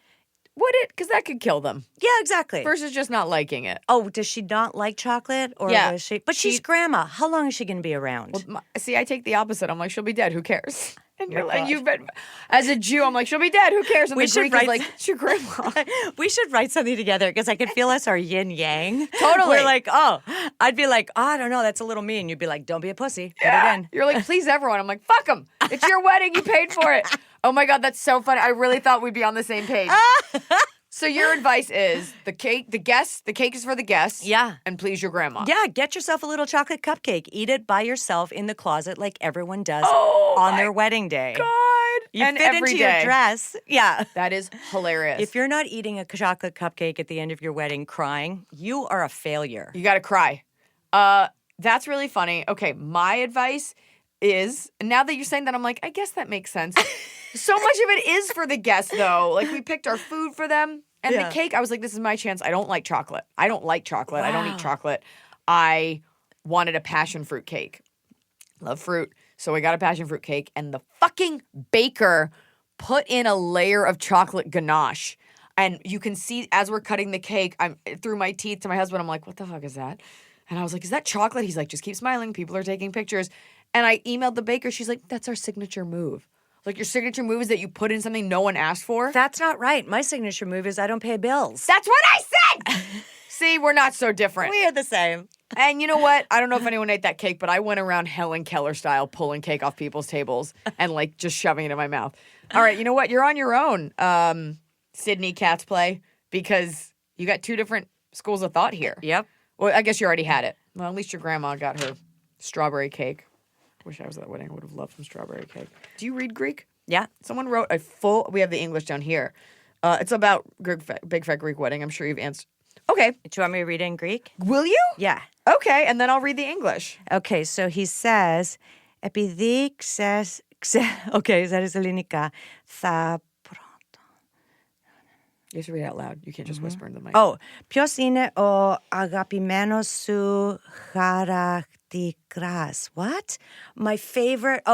Speaker 4: Would it? Because that could kill them.
Speaker 5: Yeah, exactly.
Speaker 4: Versus just not liking it.
Speaker 5: Oh, does she not like chocolate? Or
Speaker 4: Yeah.
Speaker 5: But she's grandma. How long is she going to be around?
Speaker 4: Well, see, I take the opposite. I'm like, she'll be dead. Who cares? And you're like,
Speaker 5: God.
Speaker 4: you've been, as a Jew, I'm like, she'll be dead. Who cares? And
Speaker 5: We
Speaker 4: the
Speaker 5: should
Speaker 4: Greek
Speaker 5: write-
Speaker 4: is like, it's your grandma.
Speaker 5: We should write something together because I can feel us our yin yang.
Speaker 4: Totally.
Speaker 5: We're like, I'd be like, I don't know, that's a little mean. You'd be like, don't be a pussy. Put it in.
Speaker 4: You're like, please everyone. I'm like, fuck them. It's your wedding. You paid for it. Oh my God, that's so funny. I really thought we'd be on the same page. So your advice is the cake is for the guests.
Speaker 5: Yeah.
Speaker 4: And please your grandma.
Speaker 5: Yeah, get yourself a little chocolate cupcake. Eat it by yourself in the closet like everyone does on their wedding day.
Speaker 4: God.
Speaker 5: You
Speaker 4: and
Speaker 5: fit
Speaker 4: every
Speaker 5: into
Speaker 4: day.
Speaker 5: your dress. Yeah.
Speaker 4: That is hilarious.
Speaker 5: If you're not eating a chocolate cupcake at the end of your wedding crying, you are a failure.
Speaker 4: You got to cry. That's really funny. Okay, my advice is, now that you're saying that, I'm like, I guess that makes sense. So much of it is for the guests, though. Like, we picked our food for them. And the cake, I was like, this is my chance. I don't like chocolate. I don't eat chocolate. I wanted a passion fruit cake. Love fruit. So I got a passion fruit cake, and the fucking baker put in a layer of chocolate ganache. And you can see as we're cutting the cake, I'm through my teeth to my husband. I'm like, what the fuck is that? And I was like, is that chocolate? He's like, just keep smiling. People are taking pictures. And I emailed the baker. She's like, that's our signature move. Like, your signature move is that you put in something no one asked for.
Speaker 5: That's not right. My signature move is I don't pay bills.
Speaker 4: That's what I said. See, we're not so different.
Speaker 5: We are the same.
Speaker 4: And you know what? I don't know if anyone ate that cake, but I went around Helen Keller style pulling cake off people's tables and like just shoving it in my mouth. All right, you know what? You're on your own, Sydney Cat's Play, because you got two different schools of thought here.
Speaker 5: Yep.
Speaker 4: Well, I guess you already had it. Well, at least your grandma got her strawberry cake. Wish I was at that wedding. I would have loved some strawberry cake. Do you read Greek?
Speaker 5: Yeah.
Speaker 4: Someone wrote we have the English down here. It's about Big Fat Greek Wedding. I'm sure you've answered. Okay.
Speaker 5: Do you want me to read it in Greek?
Speaker 4: Will you?
Speaker 5: Yeah.
Speaker 4: Okay, and then I'll read the English.
Speaker 5: Okay, so he says, επειδή okay, that is ελληνικά, θα
Speaker 4: You have to read it out loud. You can't just whisper into the mic.
Speaker 5: Oh, ποιος είναι ο αγαπημένος σου χαρακτήρας? What? My favorite,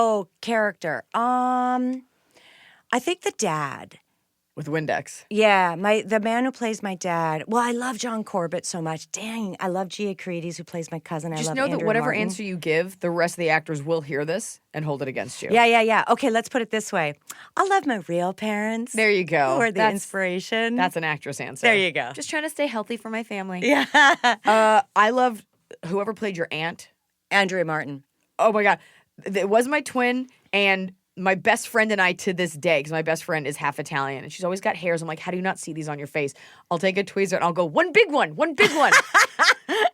Speaker 5: character. I think the dad.
Speaker 4: With Windex.
Speaker 5: Yeah, the man who plays my dad. Well, I love John Corbett so much. Dang, I love Gia Carides, who plays my cousin. I
Speaker 4: Just
Speaker 5: love
Speaker 4: know that
Speaker 5: Andrew
Speaker 4: whatever
Speaker 5: Martin.
Speaker 4: answer you give, the rest of the actors will hear this and hold it against you.
Speaker 5: Yeah. Okay, let's put it this way. I love my real parents.
Speaker 4: There you go.
Speaker 5: Who are the inspiration.
Speaker 4: That's an actress answer.
Speaker 5: There you go.
Speaker 4: Just trying to stay healthy for my family.
Speaker 5: Yeah.
Speaker 4: I love whoever played your aunt.
Speaker 5: Andrea Martin.
Speaker 4: Oh my God. It was my twin, and my best friend and I to this day, because my best friend is half Italian, and she's always got hairs. I'm like, how do you not see these on your face? I'll take a tweezer and I'll go, one big one,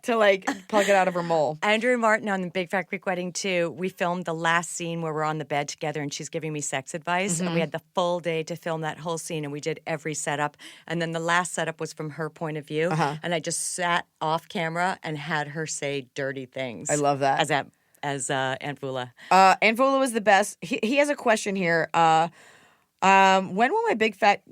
Speaker 4: to like pluck it out of her mole.
Speaker 5: Andrea Martin on the Big Fat Greek Wedding 2, we filmed the last scene where we're on the bed together and she's giving me sex advice. And we had the full day to film that whole scene, and we did every setup. And then the last setup was from her point of view. And I just sat off camera and had her say dirty things.
Speaker 4: I love that.
Speaker 5: As Aunt Vula.
Speaker 4: Aunt Vula was the best. He has a question here. When will my Big Fat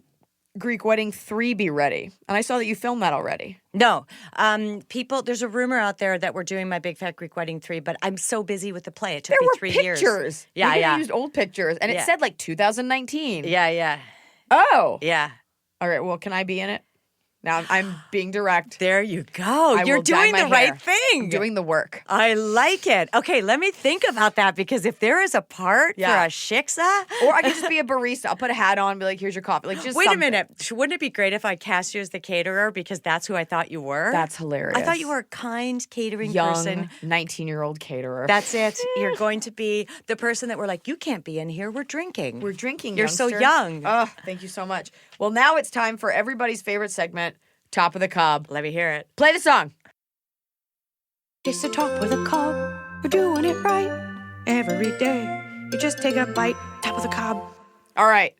Speaker 4: Greek Wedding 3 be ready? And I saw that you filmed that already.
Speaker 5: No. There's a rumor out there that we're doing my Big Fat Greek Wedding 3, but I'm so busy with the play. It took me 3 years.
Speaker 4: There were pictures.
Speaker 5: Yeah.
Speaker 4: You used old pictures, and it said like 2019.
Speaker 5: Yeah.
Speaker 4: Oh.
Speaker 5: Yeah.
Speaker 4: All right, well, can I be in it? Now I'm being direct.
Speaker 5: There you go. You're doing the right thing.
Speaker 4: I'm doing the work.
Speaker 5: I like it. Okay, let me think about that, because if there is a part for a shiksa.
Speaker 4: Or I could just be a barista. I'll put a hat on and be like, here's your coffee. Like, just
Speaker 5: Wait
Speaker 4: something.
Speaker 5: a minute. Wouldn't it be great if I cast you as the caterer, because that's who I thought you were?
Speaker 4: That's hilarious.
Speaker 5: I thought you were a kind catering
Speaker 4: young,
Speaker 5: person.
Speaker 4: 19-year-old caterer.
Speaker 5: That's it. You're going to be the person that we're like, you can't be in here. We're drinking.
Speaker 4: We're drinking,
Speaker 5: You're
Speaker 4: youngster.
Speaker 5: so young.
Speaker 4: Oh, thank you so much. Well, now it's time for everybody's favorite segment, Top of the Cob.
Speaker 5: Let me hear it.
Speaker 4: Play the song.
Speaker 6: It's the top of the cob. We're doing it right every day. You just take a bite, top of the cob.
Speaker 4: All right.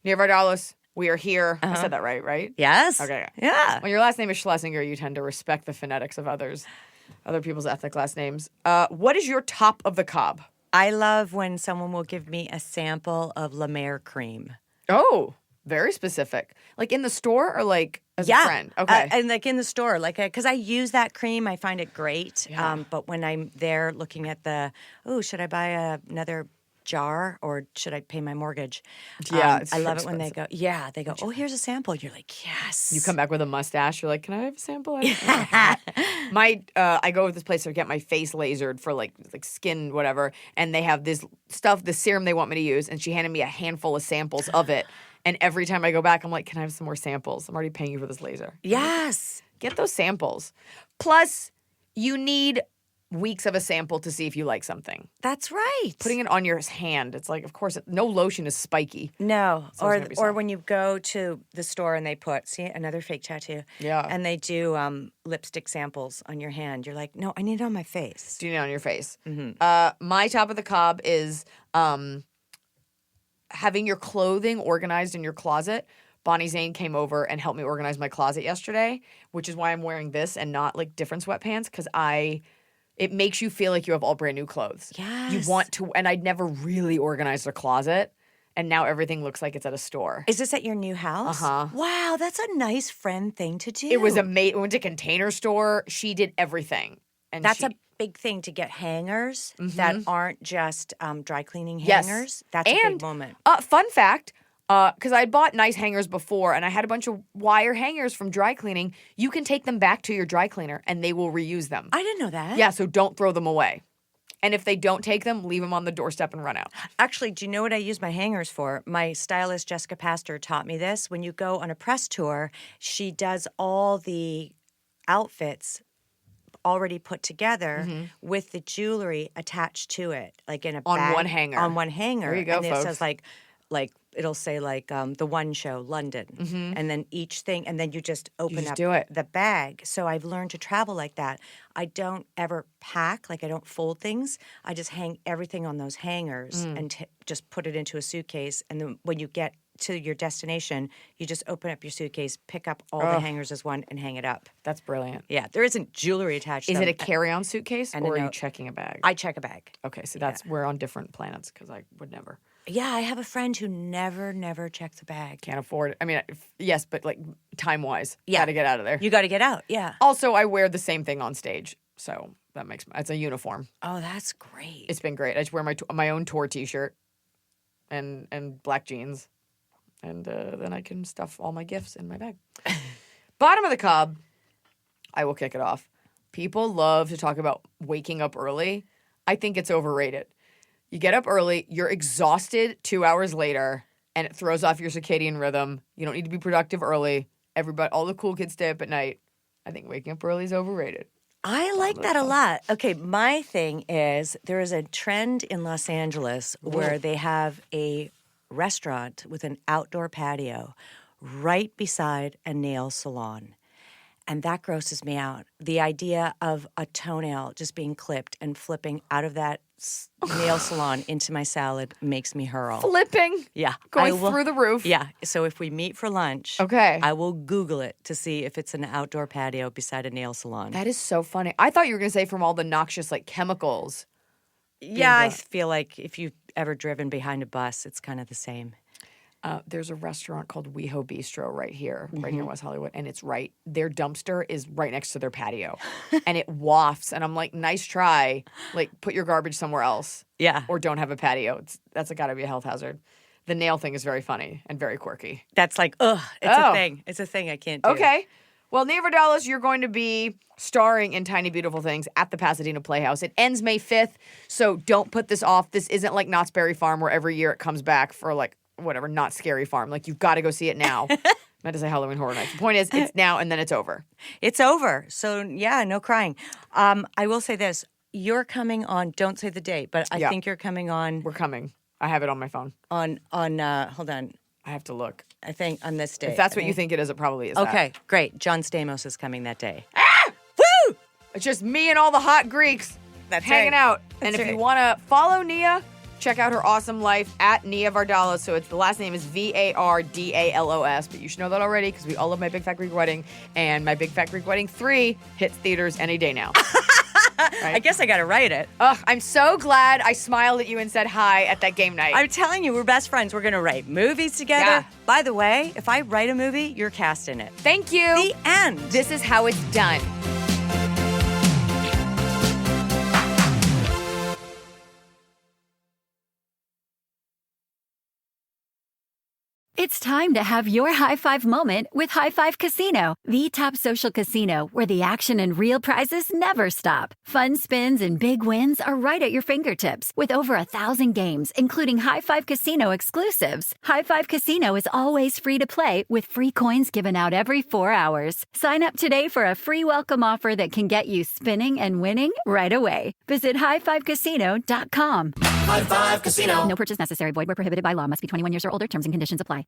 Speaker 4: Nia Vardalos, we are here. I said that right?
Speaker 5: Yes.
Speaker 4: Okay.
Speaker 5: Yeah.
Speaker 4: When your last name is Schlesinger, you tend to respect the phonetics of other people's ethnic last names. What is your top of the cob?
Speaker 5: I love when someone will give me a sample of La Mer cream.
Speaker 4: Oh, very specific. Like in the store or like as a friend? Okay.
Speaker 5: And like in the store, like, because I use that cream, I find it great.
Speaker 4: Yeah.
Speaker 5: But when I'm there looking at should I buy another jar or should I pay my mortgage?
Speaker 4: Yeah, it's
Speaker 5: I love
Speaker 4: so
Speaker 5: it when they go, here's a sample. You're like, yes.
Speaker 4: You come back with a mustache. You're like, can I have a sample? I go to this place to get my face lasered for like skin, whatever. And they have this stuff, the serum they want me to use. And she handed me a handful of samples of it. And every time I go back, I'm like, can I have some more samples? I'm already paying you for this laser.
Speaker 5: Yes.
Speaker 4: Get those samples. Plus, you need weeks of a sample to see if you like something.
Speaker 5: That's right.
Speaker 4: Putting it on your hand, it's like, of course, no lotion is spiky.
Speaker 5: No.
Speaker 4: So it's gonna be
Speaker 5: Or
Speaker 4: soft.
Speaker 5: when you go to the store and they put, see, another fake tattoo.
Speaker 4: Yeah.
Speaker 5: And they do lipstick samples on your hand. You're like, no, I need it on my face.
Speaker 4: Do you know on your face?
Speaker 5: Mm-hmm.
Speaker 4: My top of the cob is having your clothing organized in your closet. Bonnie Zane came over and helped me organize my closet yesterday, which is why I'm wearing this and not like different sweatpants, because it makes you feel like you have all brand new clothes.
Speaker 5: Yes.
Speaker 4: You want to, and I'd never really organized a closet, and now everything looks like it's at a store.
Speaker 5: Is this at your new house?
Speaker 4: Uh-huh.
Speaker 5: Wow, that's a nice friend thing to do.
Speaker 4: It was we went to Container Store. She did everything. And
Speaker 5: That's a big thing to get hangers that aren't just dry cleaning hangers. That's a big moment.
Speaker 4: Fun fact, because I bought nice hangers before, and I had a bunch of wire hangers from dry cleaning. You can take them back to your dry cleaner, and they will reuse them.
Speaker 5: I didn't know that.
Speaker 4: Yeah, so don't throw them away. And if they don't take them, leave them on the doorstep and run out.
Speaker 5: Actually, do you know what I use my hangers for? My stylist, Jessica Pastor, taught me this. When you go on a press tour, she does all the outfits already put together with the jewelry attached to it, like in a
Speaker 4: On
Speaker 5: bag.
Speaker 4: one hanger.
Speaker 5: On one hanger.
Speaker 4: There you go,
Speaker 5: and
Speaker 4: folks.
Speaker 5: it says like it'll say like the one show, London, and then each thing, and then you just open
Speaker 4: just
Speaker 5: up
Speaker 4: do it.
Speaker 5: the bag. So I've learned to travel like that. I don't ever pack, like I don't fold things. I just hang everything on those hangers and just put it into a suitcase. And then when you get to your destination, you just open up your suitcase, pick up all the hangers as one, and hang it up.
Speaker 4: That's brilliant.
Speaker 5: Yeah, there isn't jewelry attached.
Speaker 4: Is
Speaker 5: to
Speaker 4: it
Speaker 5: them.
Speaker 4: a carry-on suitcase,
Speaker 5: and a
Speaker 4: or are you
Speaker 5: note.
Speaker 4: checking a bag?
Speaker 5: I check a bag.
Speaker 4: Okay, so that's we're on different planets because I would never.
Speaker 5: Yeah, I have a friend who never checks a bag.
Speaker 4: Can't afford it. I mean, yes, but like time-wise,
Speaker 5: Yeah.
Speaker 4: got to get out of there.
Speaker 5: You got to get out. Yeah.
Speaker 4: Also, I wear the same thing on stage, so that makes it's a uniform.
Speaker 5: Oh, that's great.
Speaker 4: It's been great. I just wear my own tour T-shirt and black jeans, and then I can stuff all my gifts in my bag. Bottom of the cob, I will kick it off. People love to talk about waking up early. I think it's overrated. You get up early, you're exhausted 2 hours later, and it throws off your circadian rhythm. You don't need to be productive early. All the cool kids stay up at night. I think waking up early is overrated.
Speaker 5: I like that a lot. Okay, my thing is there is a trend in Los Angeles where they have a restaurant with an outdoor patio right beside a nail salon. And that grosses me out. The idea of a toenail just being clipped and flipping out of that nail salon into my salad makes me hurl.
Speaker 4: Flipping.
Speaker 5: Yeah.
Speaker 4: Going through the roof.
Speaker 5: Yeah. So if we meet for lunch,
Speaker 4: Okay.
Speaker 5: I will Google it to see if it's an outdoor patio beside a nail salon.
Speaker 4: That is so funny. I thought you were going to say from all the noxious like chemicals.
Speaker 5: Yeah, I feel like if you've ever driven behind a bus, it's kind of the same.
Speaker 4: There's a restaurant called WeHo Bistro right here in West Hollywood, and it's right. Their dumpster is right next to their patio, and it wafts. And I'm like, nice try. Like, put your garbage somewhere else.
Speaker 5: Yeah.
Speaker 4: Or don't have a patio. That's got to be a health hazard. The nail thing is very funny and very quirky.
Speaker 5: That's like, ugh, it's a thing. It's a thing I can't do.
Speaker 4: Okay. Well, Nia Vardalos, you're going to be starring in Tiny Beautiful Things at the Pasadena Playhouse. It ends May 5th, so don't put this off. This isn't like Knott's Berry Farm where every year it comes back for like, whatever, Not Scary Farm. Like, you've got to go see it now. Meant to say Halloween Horror Nights. The point is, it's now and then it's over.
Speaker 5: It's over. So, yeah, no crying. I will say this. You're coming on, don't say the date, but I think you're coming on.
Speaker 4: We're coming. I have it on my phone.
Speaker 5: On hold on.
Speaker 4: I have to look.
Speaker 5: I think on this day.
Speaker 4: If that's what you think it is, it probably is.
Speaker 5: Okay, great. John Stamos is coming that day.
Speaker 4: Woo! It's just me and all the hot Greeks
Speaker 5: That's
Speaker 4: hanging
Speaker 5: right.
Speaker 4: out.
Speaker 5: That's
Speaker 4: and if you
Speaker 5: right.
Speaker 4: want to follow Nia, check out her awesome life at Nia Vardalos. So the last name is Vardalos, but you should know that already because we all love My Big Fat Greek Wedding, and My Big Fat Greek Wedding 3 hits theaters any day now. Right?
Speaker 5: I guess I got to write it.
Speaker 4: Ugh, I'm so glad I smiled at you and said hi at that game night.
Speaker 5: I'm telling you, we're best friends. We're going to write movies together.
Speaker 4: Yeah.
Speaker 5: By the way, if I write a movie, you're cast in it.
Speaker 4: Thank you.
Speaker 5: The end.
Speaker 4: This is how it's done.
Speaker 7: It's time to have your high five moment with High Five Casino, the top social casino where the action and real prizes never stop. Fun spins and big wins are right at your fingertips with over 1,000 games, including High Five Casino exclusives. High Five Casino is always free to play with free coins given out every 4 hours. Sign up today for a free welcome offer that can get you spinning and winning right away. Visit highfivecasino.com.
Speaker 8: High Five Casino.
Speaker 7: No purchase necessary. Void where prohibited by law. Must be 21 years or older. Terms and conditions apply.